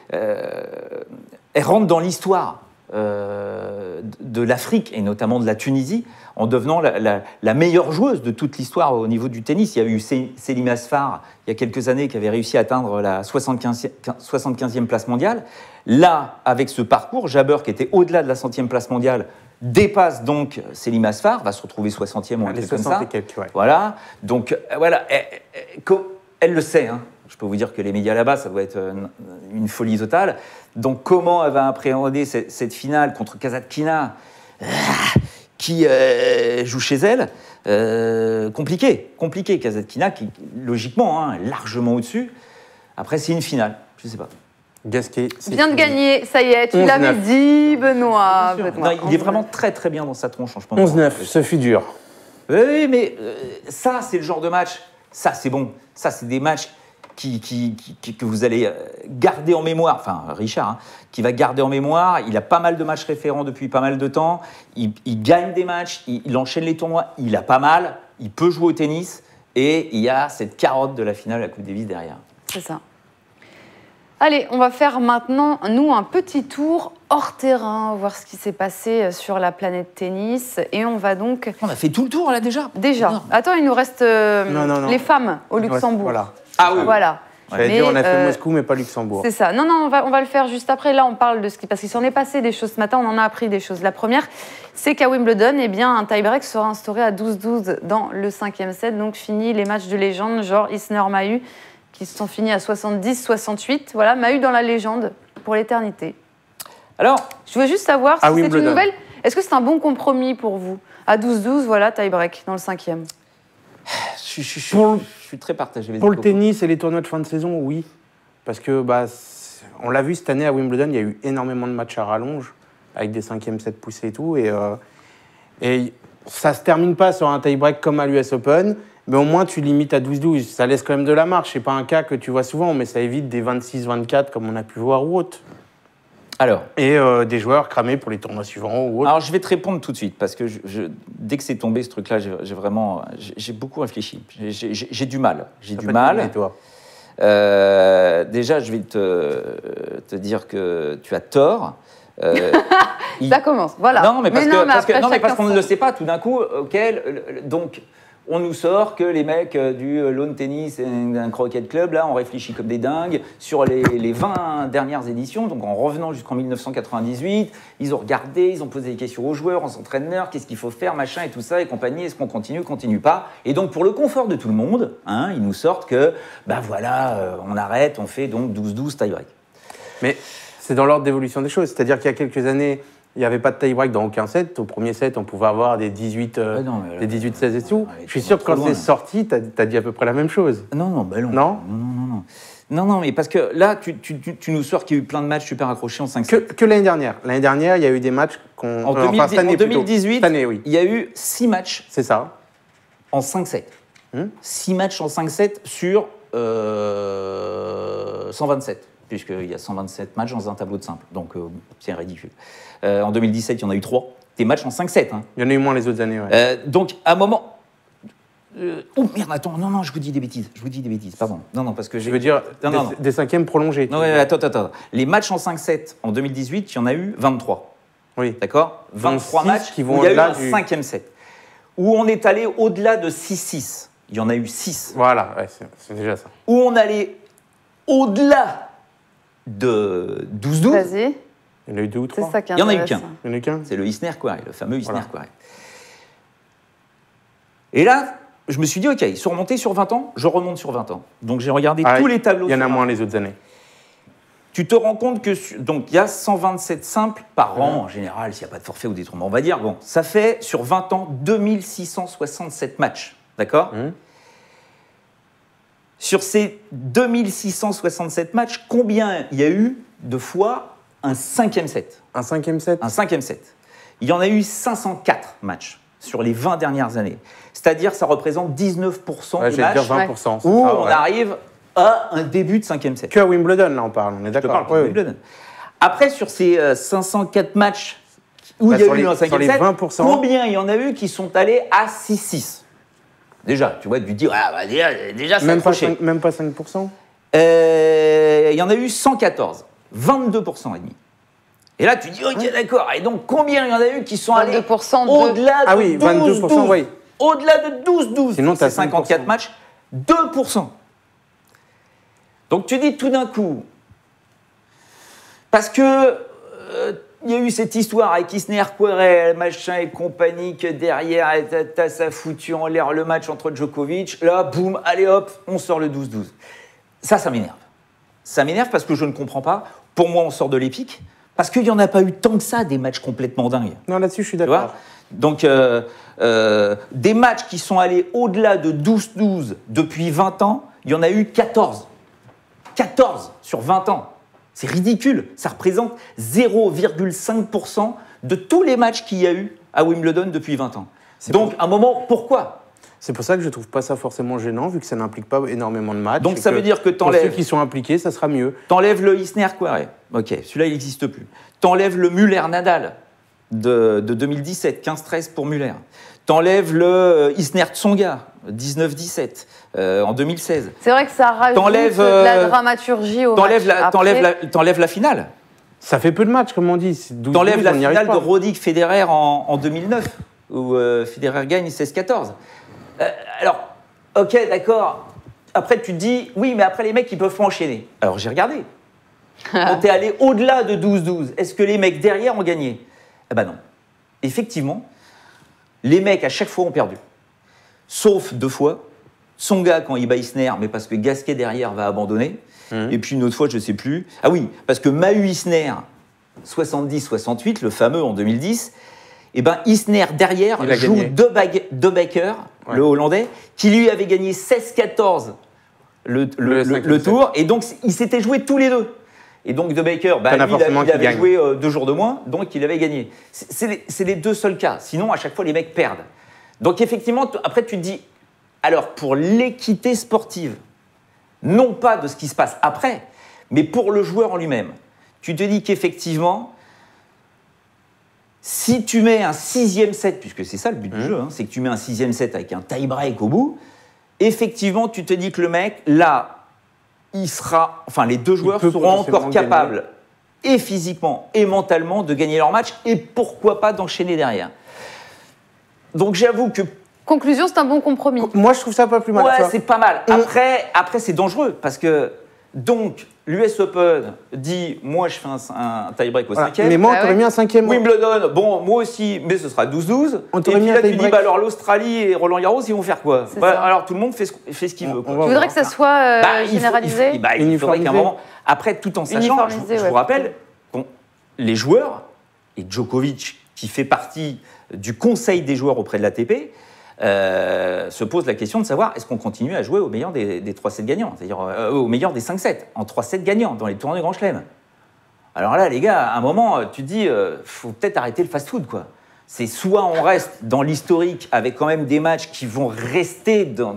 elle rentre dans l'histoire de l'Afrique et notamment de la Tunisie en devenant la meilleure joueuse de toute l'histoire au niveau du tennis. Il y a eu Selim Asfar, il y a quelques années, qui avait réussi à atteindre la 75e place mondiale. Là, avec ce parcours, Jabber, qui était au-delà de la 100e place mondiale, dépasse donc Selim Asfar, va se retrouver 60e ou un truc comme ça. Ouais. Voilà, donc voilà, elle le sait, hein. Je peux vous dire que les médias là-bas, ça doit être une folie totale. Donc comment elle va appréhender cette finale contre Kasatkina qui joue chez elle? Compliqué, Kasatkina qui, logiquement, hein, est largement au-dessus. Après, c'est une finale, je ne sais pas. Gasquet, vient de gagner, ça y est, tu l'avais dit, Benoît. Non, il est vraiment très très bien dans sa tronche. 11-9, ce fut dur. Oui, mais ça, c'est le genre de match, ça, c'est bon. Ça, c'est des matchs que vous allez garder en mémoire. Enfin, Richard, hein, qui va garder en mémoire. Il a pas mal de matchs référents depuis pas mal de temps. Il gagne des matchs, il enchaîne les tournois. Il a pas mal, il peut jouer au tennis. Et il y a cette carotte de la finale à la Coupe Davis derrière. C'est ça. Allez, on va faire maintenant, nous, un petit tour hors terrain, voir ce qui s'est passé sur la planète tennis. Et on va donc... On a fait tout le tour, là, déjà. Déjà. Attends, il nous reste non. les femmes au Luxembourg. Voilà. Ah oui. Voilà. J'allais dire, on a fait Moscou, mais pas Luxembourg. C'est ça. Non, on va le faire juste après. Là, on parle de ce qui... Parce qu'il s'en est passé des choses ce matin, on en a appris des choses. La première, c'est qu'à Wimbledon, eh bien, un tie-break sera instauré à 12-12 dans le 5e set. Donc, fini les matchs de légende, genre Isner-Mahut, qui se sont finis à 70-68. Voilà, Mahut dans la légende pour l'éternité. Alors, je veux juste savoir si c'est Wimbledon. une nouvelle. Est-ce que c'est un bon compromis pour vous? À 12-12, voilà, tie-break dans le 5e. je suis très partagé. Pour le tennis et les tournois de fin de saison, oui. Parce que, on l'a vu cette année à Wimbledon, il y a eu énormément de matchs à rallonge, avec des 5e sets poussés et tout. Et ça ne se termine pas sur un tie-break comme à l'US Open, mais au moins tu limites à 12-12. Ça laisse quand même de la marge. Ce n'est pas un cas que tu vois souvent, mais ça évite des 26-24 comme on a pu voir ou autre. Alors, et des joueurs cramés pour les tournois suivants ou autre. Alors, je vais te répondre tout de suite, parce que dès que c'est tombé, ce truc-là, j'ai beaucoup réfléchi. J'ai du mal. J'ai du mal. Et toi déjà, je vais te dire que tu as tort. Ça commence, voilà. Non, mais parce qu'on ne son... le sait pas, tout d'un coup, donc... On nous sort que les mecs du Lawn Tennis et d'un Croquet Club, là, on réfléchit comme des dingues sur les 20 dernières éditions. Donc, en revenant jusqu'en 1998, ils ont regardé, ils ont posé des questions aux joueurs, aux entraîneurs, qu'est-ce qu'il faut faire, machin et tout ça, et compagnie, est-ce qu'on continue pas? Et donc, pour le confort de tout le monde, hein, ils nous sortent que, on arrête, on fait donc 12-12 tie-break. Mais c'est dans l'ordre d'évolution des choses. C'est-à-dire qu'il y a quelques années, il n'y avait pas de tie-break dans aucun set. Au premier set, on pouvait avoir des 18-16 et tout. Je suis sûr que quand c'est sorti, tu as dit à peu près la même chose. Non. Non, mais parce que là, tu nous sors qu'il y a eu plein de matchs super accrochés en 5-7. Que l'année dernière. L'année dernière, il y a eu des matchs qu'on... En 2018, cette année, oui. Il y a eu 6 matchs. C'est ça. En 5-7. 6 matchs en 5-7 sur 127. Puisqu'il y a 127 matchs dans un tableau de simple. Donc, c'est ridicule. En 2017, il y en a eu 3. Des matchs en 5-7. Hein. Il y en a eu moins les autres années, ouais. Donc, à un moment... oh, merde, attends. Non, je vous dis des bêtises. Pardon. Non, parce que je veux dire des cinquièmes prolongés. Non, attends. Les matchs en 5-7, en 2018, il y en a eu 23. Oui. D'accord 23 matchs qui vont où il y a eu un du... 5e set. Où on est allé au-delà de 6-6. Il y en a eu 6. Voilà, ouais, c'est déjà ça. Où on allait au-delà de 12-12. Vas-y. Il y en a eu 2 ou 3. C'est ça qui Il n'y en a eu qu'un. Il y en a eu qu'un. C'est le Isner Quarry, le fameux Isner Quarry. Et là, je me suis dit, OK, ils sont remontés sur 20 ans, je remonte sur 20 ans. Donc j'ai regardé tous les tableaux. Il y en a moins les autres années. Tu te rends compte que donc il y a 127 simples par an, en général, s'il n'y a pas de forfait ou des tournois. On va dire, bon, ça fait sur 20 ans 2667 matchs. D'accord Sur ces 2667 matchs, combien il y a eu de fois un 5e set? Un 5e set? Un 5e set. Il y en a eu 504 matchs sur les 20 dernières années. C'est-à-dire, ça représente 19% des matchs 20%, où on arrive à un début de 5e set. Que à Wimbledon, là, on parle. On est d'accord. Je te parle de Wimbledon. Après, sur ces 504 matchs où il y a eu un 5e set, 20%, combien il y en a eu qui sont allés à 6-6? Déjà, tu vois, tu dis, déjà, c'est accroché. Même pas 5%? Il y en a eu 114, 22% et demi. Et là, tu dis, ok, d'accord. Et donc, combien il y en a eu qui sont allés 22% au-delà de 12-12 22%, oui. Au-delà de 12-12, Sinon, c'est t'as 54 5%. matchs, 2%. Donc, tu dis tout d'un coup, parce que il y a eu cette histoire avec Isner, Querrey, machin et compagnie, que derrière, ça a foutu en l'air le match entre Djokovic. Là, boum, allez hop, on sort le 12-12. Ça m'énerve. Ça m'énerve parce que je ne comprends pas. Pour moi, on sort de l'épique. Parce qu'il n'y en a pas eu tant que ça, des matchs complètement dingues. Non, là-dessus, je suis Tu vois d'accord. Donc, des matchs qui sont allés au-delà de 12-12 depuis 20 ans, il y en a eu 14. 14 sur 20 ans. C'est ridicule. Ça représente 0,5% de tous les matchs qu'il y a eu à Wimbledon depuis 20 ans. Donc, à un moment, pourquoi ? C'est pour ça que je trouve pas ça forcément gênant, vu que ça n'implique pas énormément de matchs. Donc, ça veut dire que pour ceux t'enlèves... qui sont impliqués, ça sera mieux. T'enlèves le Isner-Querrey. Ok, celui-là, il n'existe plus. T'enlèves le Muller-Nadal de 2017, 15-13 pour Muller. T'enlèves le Isner-Tsonga, 19-17, en 2016. C'est vrai que ça rajoute T'enlèves, de la dramaturgie au match. T'enlèves la finale. Ça fait peu de matchs, comme on dit. 12, T'enlèves la on n'y arrive finale de pas. Roddick-Federer en 2009, où Federer gagne 16-14. Alors, ok, d'accord. Après, tu te dis, oui, mais après, les mecs, ils peuvent pas enchaîner. Alors, j'ai regardé. Quand t'es allé au-delà de 12-12, est-ce que les mecs derrière ont gagné ? Eh ben non. Effectivement, les mecs, à chaque fois, ont perdu. Sauf 2 fois. Tsonga, quand il bat Isner, mais parce que Gasquet, derrière, va abandonner. Et puis, une autre fois, je ne sais plus. Ah oui, parce que Mahut Isner, 70-68, le fameux en 2010, eh ben, Isner, derrière, Il a joue gagné. De Backer, Ouais. le Hollandais, qui lui avait gagné 16-14 le tour. Et donc, ils s'étaient joués tous les deux. Et donc, De Baker, T'en as lui, forcément il qui avait gagne. joué 2 jours de moins, donc il avait gagné. C'est les 2 seuls cas. Sinon, à chaque fois, les mecs perdent. Donc, effectivement, après, tu te dis, alors, pour l'équité sportive, non pas de ce qui se passe après, mais pour le joueur en lui-même, tu te dis qu'effectivement, si tu mets un 6e set, puisque c'est ça le but du jeu, hein, c'est que tu mets un 6e set avec un tie-break au bout, effectivement, tu te dis que le mec, là, les 2 joueurs peut seront potentiellement encore capables, et physiquement et mentalement, de gagner leur match, et pourquoi pas d'enchaîner derrière. Donc j'avoue que Conclusion, c'est un bon compromis. Moi, je trouve ça pas plus mal. tu ouais, vois. c'est pas mal. Après c'est dangereux parce que donc l'US Open dit moi je fais un tie-break au Voilà. 5e. Mais moi, Bah on t'aurait ouais. mis un 5e. Wimbledon, bon moi aussi, mais ce sera 12-12. On Et t'aurait puis mis là un tu dis tie-break. bah alors l'Australie et Roland Garros ils vont faire quoi C'est Bah, ça. alors tout le monde fait ce qu'il veut. quoi. on va Tu voudrais que ça soit Il faut- généralisé il faudrait qu'à un Uniformisé. moment. Après, tout en sachant, je Uniformisé, vous ouais. rappelle, les joueurs, et Djokovic, qui fait partie du conseil des joueurs auprès de l'ATP, se pose la question de savoir est-ce qu'on continue à jouer au meilleur des 3-7 gagnants, c'est-à-dire au meilleur des 5-7, en 3-7 gagnants dans les tournois de Grand Chelem. Alors là, les gars, à un moment, tu te dis, faut peut-être arrêter le fast-food, quoi. C'est soit on reste dans l'historique avec quand même des matchs qui vont rester dans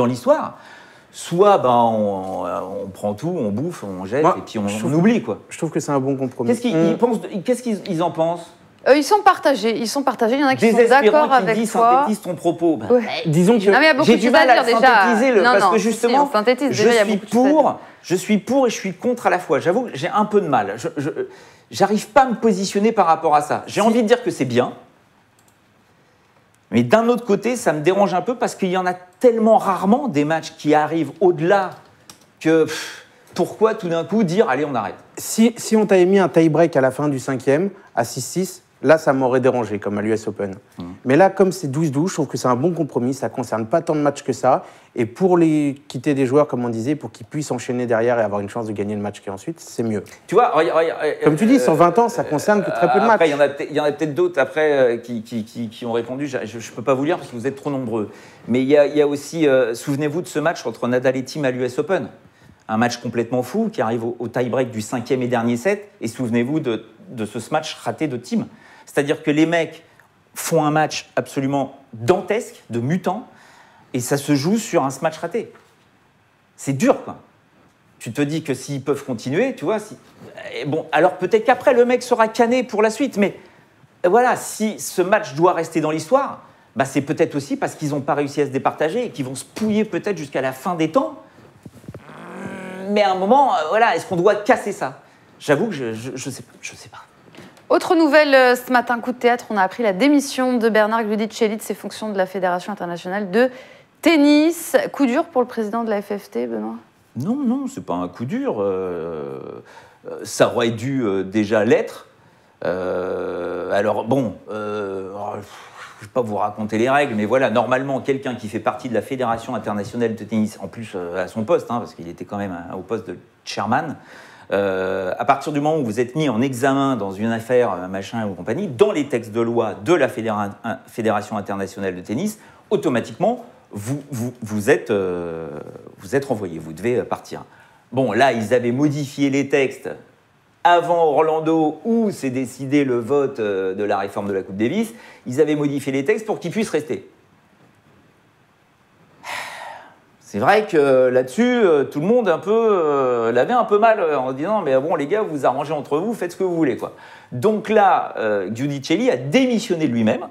l'histoire, soit on prend tout, on bouffe, on jette Moi, et puis on je trouve- oublie, quoi. Je trouve que c'est un bon compromis. Qu'est-ce qu'ils en pensent? Ils sont partagés. Il y en a qui sont Désespérant d'accord qui avec dit toi. synthétise ton propos. Bah, Ouais. Disons que Non, mais il y a beaucoup j'ai de du choses mal à à dire déjà. synthétiser Non, parce non, que si, justement, on synthétise. je Déjà, il y a suis beaucoup de choses à dire. je suis pour et je suis contre à la fois. J'avoue que j'ai un peu de mal. J'arrive pas à me positionner par rapport à ça. J'ai envie de dire que c'est bien, mais d'un autre côté, ça me dérange un peu parce qu'il y en a tellement rarement des matchs qui arrivent au-delà que pourquoi tout d'un coup dire allez on arrête. si on t'avait mis un tie-break à la fin du 5e, à 6-6, là, ça m'aurait dérangé, comme à l'US Open. Mais là, comme c'est 12-12, je trouve que c'est un bon compromis. Ça ne concerne pas tant de matchs que ça. Et pour les quitter des joueurs, comme on disait, pour qu'ils puissent enchaîner derrière et avoir une chance de gagner le match qui est ensuite, c'est mieux. Tu vois, Comme tu dis, sur 20 ans, ça concerne que très peu de matchs. Après, il y en a peut-être d'autres après qui ont répondu. Je ne peux pas vous lire parce que vous êtes trop nombreux. Mais il y a aussi, souvenez-vous de ce match entre Nadal et Thiem à l'US Open. Un match complètement fou qui arrive au tie-break du 5e et dernier set. Et souvenez-vous de ce match raté de Thiem. C'est-à-dire que les mecs font un match absolument dantesque, de mutant, et ça se joue sur un match raté. C'est dur, quoi. Tu te dis que s'ils peuvent continuer, tu vois, bon, alors peut-être qu'après, le mec sera cané pour la suite, mais voilà, si ce match doit rester dans l'histoire, c'est peut-être aussi parce qu'ils n'ont pas réussi à se départager et qu'ils vont se pouiller peut-être jusqu'à la fin des temps. Mais à un moment, voilà, est-ce qu'on doit casser ça? J'avoue que je sais pas. Autre nouvelle ce matin, coup de théâtre, on a appris la démission de Bernard Giudicelli de ses fonctions de la Fédération internationale de tennis. Coup dur pour le président de la FFT, Benoît? Non, c'est pas un coup dur. Ça aurait dû déjà l'être. Alors bon, je ne vais pas vous raconter les règles, mais voilà, normalement, quelqu'un qui fait partie de la Fédération internationale de tennis, en plus à son poste, parce qu'il était quand même au poste de chairman, à partir du moment où vous êtes mis en examen dans une affaire, machin ou compagnie, dans les textes de loi de la Fédération internationale de tennis, automatiquement, vous êtes renvoyé, vous devez partir. Bon, là, ils avaient modifié les textes avant Orlando, où s'est décidé le vote de la réforme de la Coupe Davis. Ils avaient modifié les textes pour qu'ils puissent rester. C'est vrai que là-dessus, tout le monde l'avait un peu mal en disant « mais bon, les gars, vous vous arrangez entre vous, faites ce que vous voulez. » quoi. Donc là, Giudicelli a démissionné de lui-même.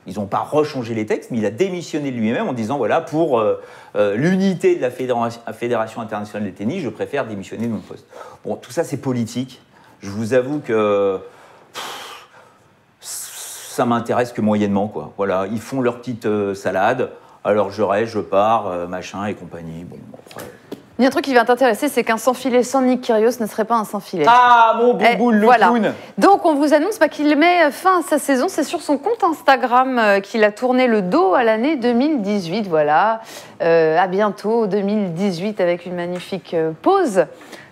Ils n'ont pas rechangé les textes, mais il a démissionné de lui-même en disant « voilà, pour l'unité de la Fédération internationale de tennis, je préfère démissionner de mon poste. » Bon, tout ça, c'est politique. Je vous avoue que ça m'intéresse que moyennement, quoi. Voilà, ils font leur petite salade. Alors je reste, je pars, machin et compagnie. Bon, après... Il y a un truc qui va t'intéresser, c'est qu'un sans-filet sans Nick Kyrgios ne serait pas un sans-filet. Ah, mon bouboule, le clown. Donc, on vous annonce qu'il met fin à sa saison. C'est sur son compte Instagram qu'il a tourné le dos à l'année 2018. Voilà. À bientôt, 2018, avec une magnifique pause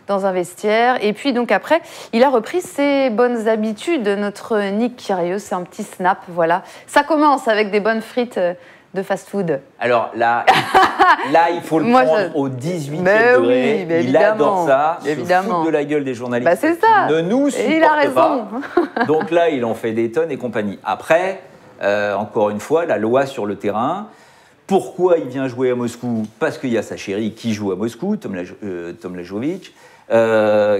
dans un vestiaire. Et puis, donc, après, il a repris ses bonnes habitudes. Notre Nick Kyrgios, c'est un petit snap, voilà. Ça commence avec des bonnes frites de fast-food. Alors là, il faut le prendre au 18e degré. Oui, il adore ça, se fout de la gueule des journalistes. C'est ça. Ne nous supporte et il a raison. Pas. Donc là, il en fait des tonnes et compagnie. Après, encore une fois, la loi sur le terrain. Pourquoi il vient jouer à Moscou? Parce qu'il y a sa chérie qui joue à Moscou, Tom Lajovic,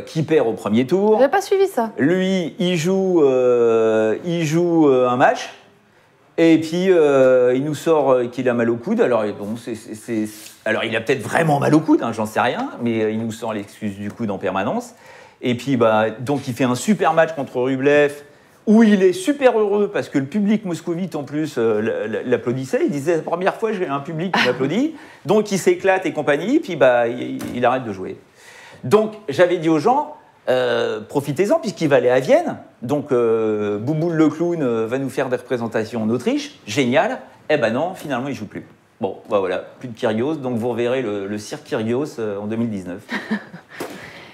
qui perd au premier tour. J'ai pas suivi ça. Lui, il joue un match. Et puis, il nous sort qu'il a mal au coude. Alors, bon, alors il a peut-être vraiment mal au coude, j'en sais rien, mais il nous sort l'excuse du coude en permanence. Et puis, donc, il fait un super match contre Rublev, où il est super heureux, parce que le public moscovite, en plus, l'applaudissait. Il disait, la première fois, j'ai un public qui m'applaudit. Donc, il s'éclate et compagnie, puis il arrête de jouer. Donc, j'avais dit aux gens... profitez-en puisqu'il va aller à Vienne, donc Bouboule le clown va nous faire des représentations en Autriche, génial. Eh ben non, finalement il joue plus. Bon, voilà, plus de Kyrgios, donc vous reverrez le cirque Kyrgios en 2019.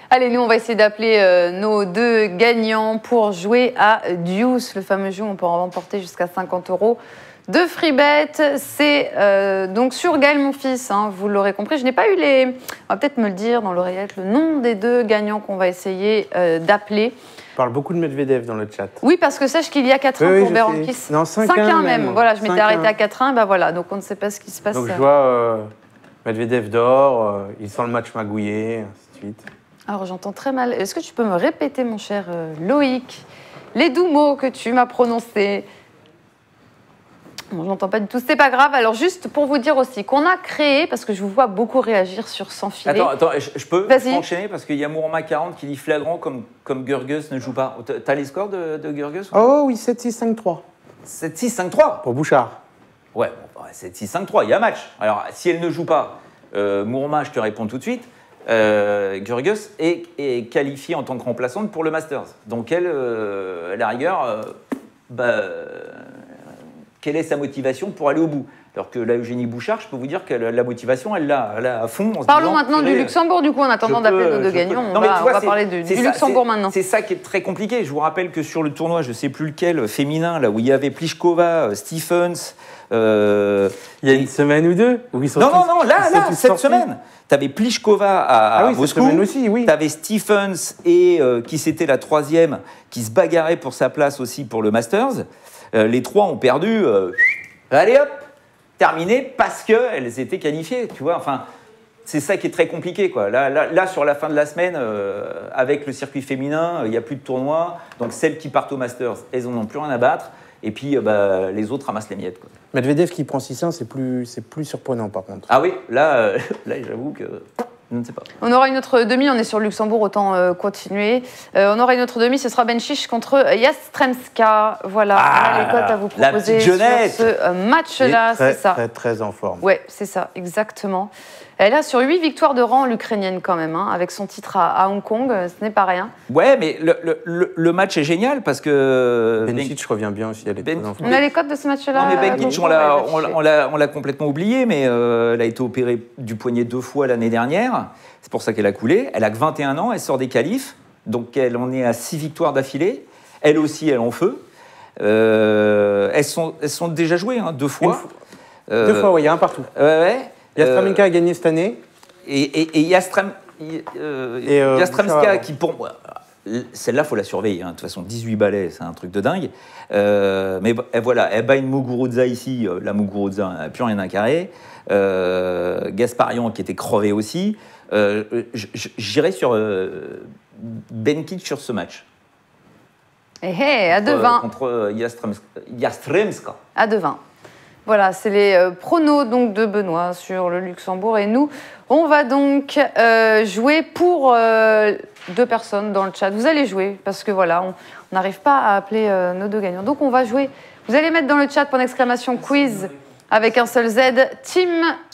Allez, nous on va essayer d'appeler nos deux gagnants pour jouer à Deuce, le fameux jeu où on peut en remporter jusqu'à 50 € de free bet. C'est donc sur Gaël Monfils, vous l'aurez compris. Je n'ai pas eu on va peut-être me le dire dans l'oreillette, le nom des deux gagnants qu'on va essayer d'appeler. On parle beaucoup de Medvedev dans le chat. Oui, parce que sache qu'il y a 4-1 pour Berankis. Non, 5-1 même. Voilà, je m'étais arrêtée à 4-1, voilà, donc on ne sait pas ce qui se passe. Donc je vois Medvedev dort, il sent le match magouillé, ainsi de suite. Alors j'entends très mal. Est-ce que tu peux me répéter, mon cher Loïc, les doux mots que tu m'as prononcés? Bon, je n'entends pas du tout, c'est pas grave. Alors juste pour vous dire aussi qu'on a créé, parce que je vous vois beaucoup réagir sur Sans Filet. Attends, je peux enchaîner parce qu'il y a Mourma 40 qui dit flagrant comme Gurgus ne joue pas. T'as les scores de Gurgus? Oh oui, 7-6-5-3. 7-6-5-3 pour Bouchard. Ouais, 7-6-5-3, il y a match. Alors si elle ne joue pas, Mourma, je te réponds tout de suite. Gurgus est qualifiée en tant que remplaçante pour le Masters. Donc elle, à la rigueur, quelle est sa motivation pour aller au bout? Alors que là, Eugénie Bouchard, je peux vous dire que la motivation, elle l'a à fond. Parlons maintenant du Luxembourg, du coup, en attendant d'appeler nos deux gagnants. On va parler du Luxembourg maintenant. C'est ça qui est très compliqué. Je vous rappelle que sur le tournoi, je ne sais plus lequel, féminin, là où il y avait Pliskova, Stephens... il y a une semaine ou deux où ils sont Non, cette semaine. Tu avais Pliskova à Moscou. Cette semaine aussi, oui. Tu avais Stephens et qui c'était la troisième, qui se bagarrait pour sa place aussi pour le Masters. Les trois ont perdu. Allez hop, terminé parce qu'elles étaient qualifiées. Tu vois, enfin, c'est ça qui est très compliqué, quoi. Là, sur la fin de la semaine, avec le circuit féminin, il n'y a plus de tournoi. Donc celles qui partent au Masters, elles n'en ont plus rien à battre. Et puis, les autres ramassent les miettes, quoi. Medvedev qui prend 6-1, c'est plus surprenant par contre. Ah oui, là j'avoue que je ne sais pas. On aura une autre demi, on est sur Luxembourg, autant continuer. On aura une autre demi, ce sera Bencic contre Yastremska. Voilà, Ah, les cotes à vous la proposer petite sur jeunette. ce match-là, c'est ça. Très, très en forme. Ouais, c'est ça, exactement. Elle a sur 8 victoires de rang, l'Ukrainienne quand même, hein, avec son titre à Hong Kong, ce n'est pas rien. Ouais, mais le match est génial parce que... Bencic revient bien aussi, elle est très en forme. On a les cotes de ce match-là. Non, mais Bencic, Coco, on l'a complètement oublié, mais elle a été opérée du poignet 2 fois l'année dernière. C'est pour ça qu'elle a coulé. Elle a que 21 ans, elle sort des qualifs, donc elle en est à 6 victoires d'affilée. Elle aussi, elle est en feu. Elles sont déjà jouées, hein, 2 fois. 2 fois, oui, il y a un partout. Ouais. Yastremska a gagné cette année. Et Yastremska, qui pour moi, celle-là, il faut la surveiller. Hein. De toute façon, 18 balais, c'est un truc de dingue. Mais voilà, elle bat une Muguruza ici. La Muguruza n'a plus rien à carrer. Gasparian, qui était crevé aussi. J'irai sur Bencic sur ce match. À 2-20. Contre Yastremska. À 2-20. Voilà, c'est les pronos donc, de Benoît sur le Luxembourg. Et nous, on va donc jouer pour 2 personnes dans le chat. Vous allez jouer parce que voilà, on n'arrive pas à appeler nos 2 gagnants. Donc on va jouer. Vous allez mettre dans le chat point d'exclamation quiz avec un seul Z. Team.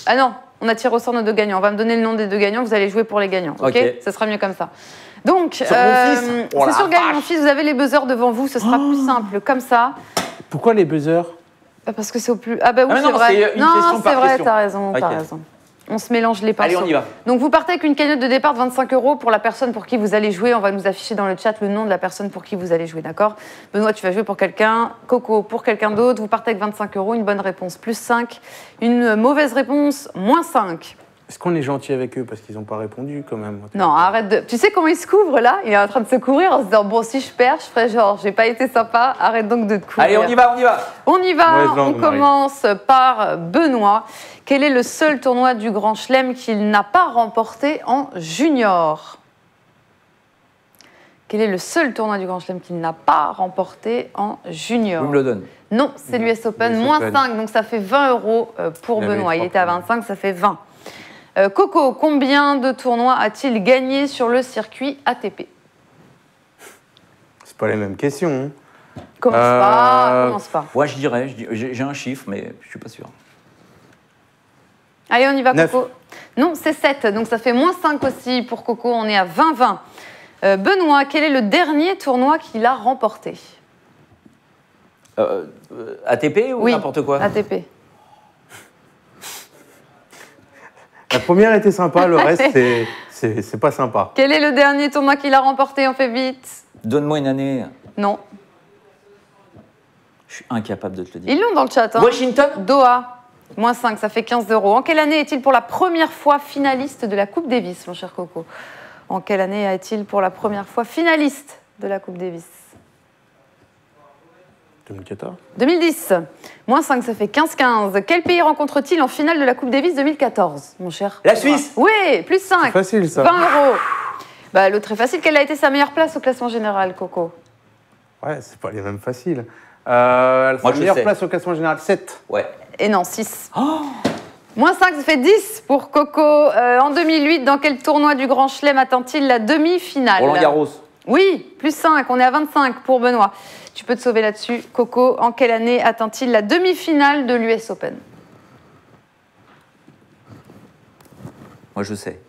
Ah non, on a tiré au sort nos 2 gagnants. On va me donner le nom des 2 gagnants. Vous allez jouer pour les gagnants. Ok. Ça sera mieux comme ça. Donc, c'est sur Gaël Mon Fils. Vous avez les buzzers devant vous. Ce sera plus simple comme ça. Pourquoi les buzzers? Parce que c'est au plus. Ah bah oui, non, c'est vrai. c'est une question par question. T'as raison, Okay. t'as raison. On se mélange les pinceaux. Allez, on y va. Donc vous partez avec une cagnotte de départ de 25 € pour la personne pour qui vous allez jouer. On va nous afficher dans le chat le nom de la personne pour qui vous allez jouer, d'accord? Benoît, tu vas jouer pour quelqu'un. Coco, pour quelqu'un d'autre. Vous partez avec 25 €. Une bonne réponse, plus 5. Une mauvaise réponse, moins 5. Est-ce qu'on est gentil avec eux parce qu'ils n'ont pas répondu quand même? Non, arrête de... Tu sais comment il se couvre là? Il est en train de se couvrir en se disant bon, si je perds, je ferai genre j'ai pas été sympa, arrête donc de te couvrir. Allez, on y va. On y va, Mauvaise langue, on commence par Benoît. Quel est le seul tournoi du Grand Chelem qu'il n'a pas remporté en junior? Quel est le seul tournoi du Grand Chelem qu'il n'a pas remporté en junior? Wimbledon. Non, c'est l'US Open, moins 5, donc ça fait 20 € pour Benoît. Il était à 25, ça fait 20. Coco, combien de tournois a-t-il gagné sur le circuit ATP? C'est pas les mêmes questions. Hein. Commence pas. Ouais, je dirais, j'ai un chiffre, mais je suis pas sûr. Allez, on y va, 9. Coco. Non, c'est 7, donc ça fait moins 5 aussi pour Coco. On est à 20-20. Benoît, quel est le dernier tournoi qu'il a remporté? ATP ou Oui, n'importe quoi? ATP. La première était sympa, le reste, c'est pas sympa. Quel est le dernier tournoi qu'il a remporté? On fait vite. Donne-moi une année. Non. Je suis incapable de te le dire. Ils l'ont dans le chat. Hein. Washington? Doha. Moins 5, ça fait 15 €. En quelle année est-il pour la première fois finaliste de la Coupe Davis, mon cher Coco? En quelle année est-il pour la première fois finaliste de la Coupe Davis? 2014. 2010. Moins 5, ça fait 15-15. Quel pays rencontre-t-il en finale de la Coupe Davis 2014, mon cher? La Suisse? Oui, plus 5. C'est facile, ça. 20 €. Bah, l'autre est facile. Quelle a été sa meilleure place au classement général, Coco? Ouais, c'est pas les mêmes faciles. Sa Moi, je meilleure sais. place au classement général, 7. Ouais. Et non, 6. Moins 5, ça fait 10 pour Coco. En 2008, dans quel tournoi du Grand Chelem atteint-il la demi-finale? Roland Garros. Oui, plus 5, on est à 25 pour Benoît. Tu peux te sauver là-dessus. Coco, en quelle année atteint-il la demi-finale de l'US Open? Moi, je sais.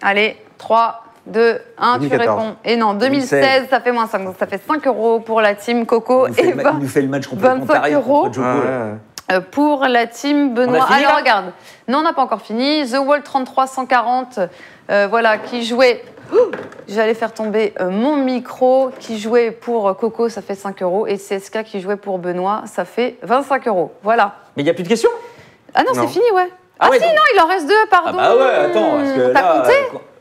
Allez, 3, 2, 1, 2014. tu réponds. Et non, 2016, ça fait moins 5, donc ça fait 5 € pour la team Coco. Il Et nous fait le match complètement 25 taré contre €. Djoko, là. Pour la team Benoît. On a fini, Alors là regarde, non, on n'a pas encore fini. The Wall 33 140, voilà, qui jouait. J'allais faire tomber mon micro, qui jouait pour Coco, ça fait 5 €. Et CSK qui jouait pour Benoît, ça fait 25 €. Voilà. Mais il n'y a plus de questions? Ah non, Non. c'est fini, ouais. Ah ouais, si, donc- non, il en reste 2, pardon. Ah bah ouais, attends, parce que T'as là... compté?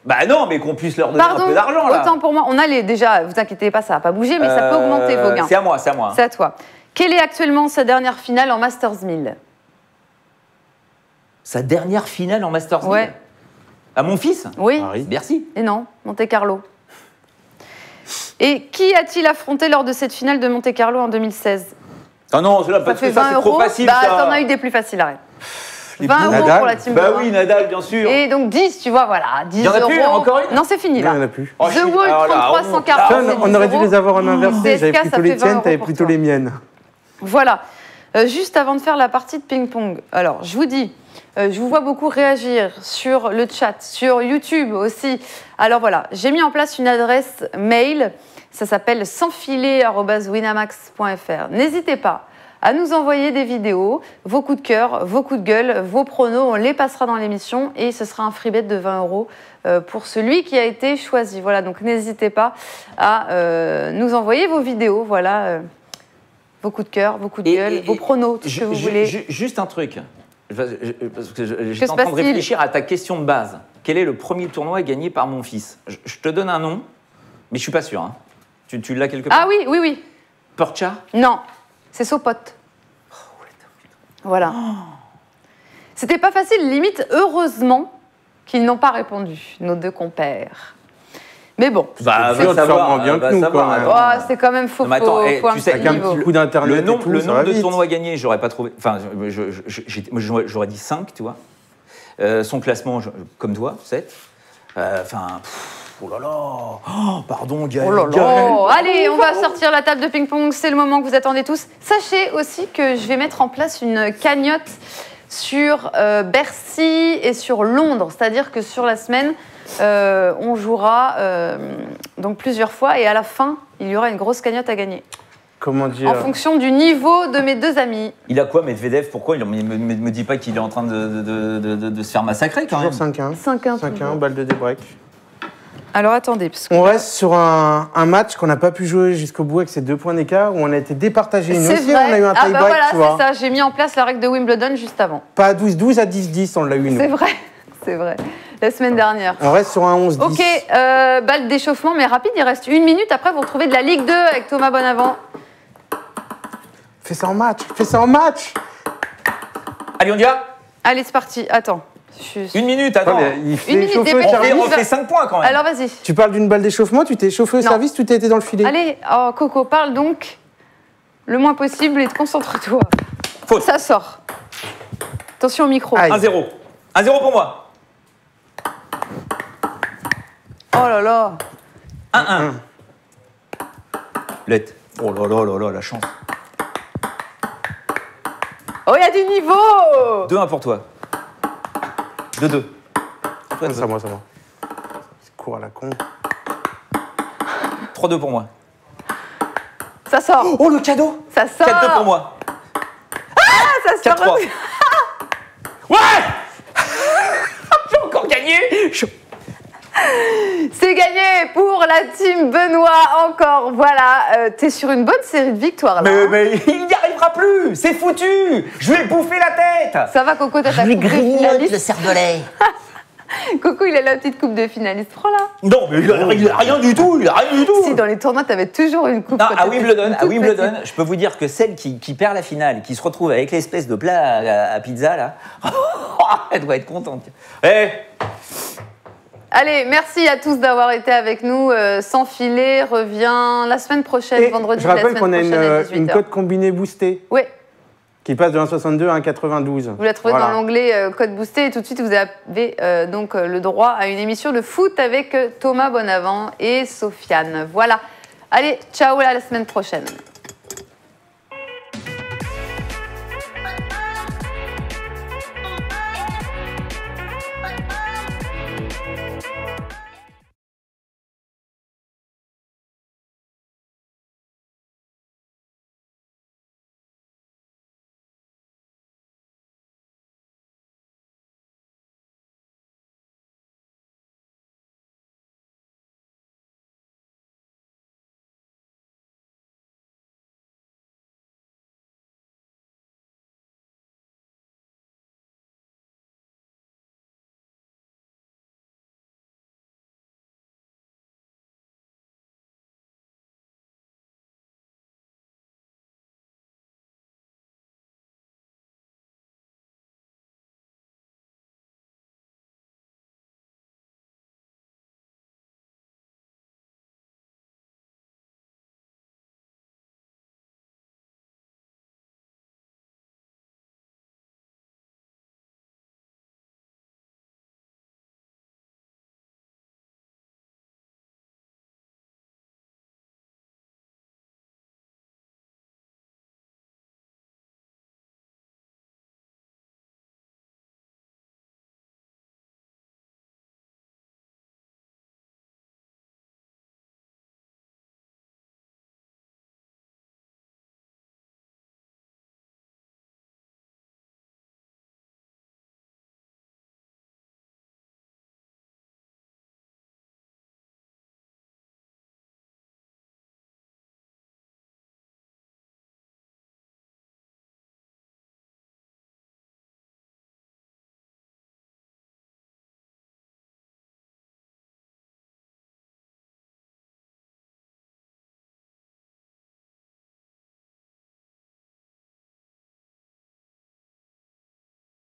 Bah non, mais qu'on puisse leur donner Pardon, un peu d'argent, là. autant pour moi. On a les, déjà, vous inquiétez pas, ça va pas bouger, mais ça peut augmenter vos gains. C'est à moi, c'est à moi. C'est à toi. Quelle est actuellement sa dernière finale en Masters 1000? Sa dernière finale en Masters 1000. Ouais. À mon fils? Oui. Paris. Bercy. Et non, Monte Carlo. Et qui a-t-il affronté lors de cette finale de Monte-Carlo en 2016? Ah non, c'est là, parce que ça, c'est trop facile. Bah, ça. t'en as eu des plus faciles, arrête. Les 20 poules. € pour la team Bah Benoît. oui, Nadal, bien sûr. Et donc 10, tu vois, voilà. 10 Il y en a plus, euros. encore une? Non, c'est fini, Non, là. il n'y en a plus. Oh, The Wall, alors là, 33 140. Putain, on aurait dû les avoir en inversé. J'avais CSK, plutôt ça les fait 20 tiennes, t'avais € pour plutôt toi. les miennes. Voilà. Juste avant de faire la partie de ping-pong, alors je vous dis, je vous vois beaucoup réagir sur le chat, sur YouTube aussi. Alors voilà, j'ai mis en place une adresse mail, ça s'appelle sansfilet@winamax.fr. N'hésitez pas à nous envoyer des vidéos, vos coups de cœur, vos coups de gueule, vos pronos, on les passera dans l'émission et ce sera un free bet de 20 € pour celui qui a été choisi. Voilà, donc n'hésitez pas à nous envoyer vos vidéos, voilà. Vos coups de cœur, vos coups de gueule, vos pronos, tout ce que vous voulez. Juste un truc, parce que j'étais se en train de passe-t-il réfléchir à ta question de base. Quel est le premier tournoi gagné par mon fils? Je te donne un nom, mais je suis pas sûr. Hein. Tu l'as quelque part? Ah oui, oui, oui. Porcha? Non, c'est Sopot. Voilà. C'était pas facile, limite, heureusement qu'ils n'ont pas répondu, nos deux compères. Mais bon. Bah, va savoir bien que nous, quand même. Oh, c'est quand même faux. Non, mais attends, faut tu sais, avec un petit coup d'internet, le nombre de vite. tournois gagnés, j'aurais pas trouvé. Enfin, j'aurais dit 5, tu vois. Son classement, comme toi, 7. Enfin, oh là là. Oh, pardon, Gaël. Oh là là. Allez, on va sortir la table de ping-pong. C'est le moment que vous attendez tous. Sachez aussi que je vais mettre en place une cagnotte sur Bercy et sur Londres. C'est-à-dire que sur la semaine, on jouera donc plusieurs fois et à la fin, il y aura une grosse cagnotte à gagner. Comment dire? En fonction du niveau de mes deux amis. Il a quoi, Medvedev? Pourquoi il me dit pas qu'il est en train de se faire massacrer quand même? Toujours 5-1. 5-1. 5-1, balle de débreak. Alors attendez, parce que On reste sur un match qu'on n'a pas pu jouer jusqu'au bout avec ces 2 points d'écart, où on a été départagé. Nous aussi, on a eu un tie-break, bah voilà, tu vois. c'est ça. J'ai mis en place la règle de Wimbledon juste avant. Pas à 12-12, à 10-10, on l'a eu, nous. C'est vrai, c'est vrai. La semaine dernière. On reste sur un 11-10. Ok, balle d'échauffement, mais rapide, il reste 1 minute. Après, vous retrouvez de la Ligue 2 avec Thomas Bonavent. Fais ça en match, fais ça en match. Allez, on y va. Allez, c'est parti. Attends. 1 minute, attends. Il fait Une minute, chauffer, dépêche-toi. Charlie. On fait 5 points quand même. Alors, vas-y. Tu parles d'une balle d'échauffement, tu t'es chauffé au Non. service, tu t'es été dans le filet. Allez, oh, Coco, parle donc le moins possible et concentre-toi. Faute. Ça sort. Attention au micro. Aïe. 1-0. 1-0 pour moi. Oh là là. 1-1. Let. Oh là là là là, la chance. Oh, il y a du niveau. 2-1 pour toi. 2-2. C'est à moi, c'est à moi. C'est court à la con. 3-2 pour moi. Ça sort. Oh, le cadeau. Ça sort. 4-2 pour moi. Ça sort. 4-3. Ouais. J'ai encore gagné. C'est gagné pour la team Benoît encore. Voilà, t'es sur une bonne série de victoires là. Mais il n'y arrivera plus. C'est foutu. Je vais bouffer la tête. Ça va Coco, t'as ta coupe de finaliste. cervelet. Coco, il a la petite coupe de finaliste. Prends-la. Non, mais il a rien du tout. Il a rien du tout. Si, dans les tournois, t'avais toujours une coupe. Non, quand à t'étais Wimbledon, toute petite. je peux vous dire que celle qui perd la finale, qui se retrouve avec l'espèce de plat à pizza là, elle doit être contente. Eh. Allez, merci à tous d'avoir été avec nous. Sans filet revient la semaine prochaine, Et vendredi je de la rappelle semaine qu'on a prochaine à une 18h. cote combinée boostée Oui, qui passe de 1,62 à 1,92. vous la trouvez Voilà. dans l'onglet code boosté et tout de suite vous avez donc le droit à une émission de foot avec Thomas Bonavent et Sofiane. Voilà. Allez, ciao à la semaine prochaine.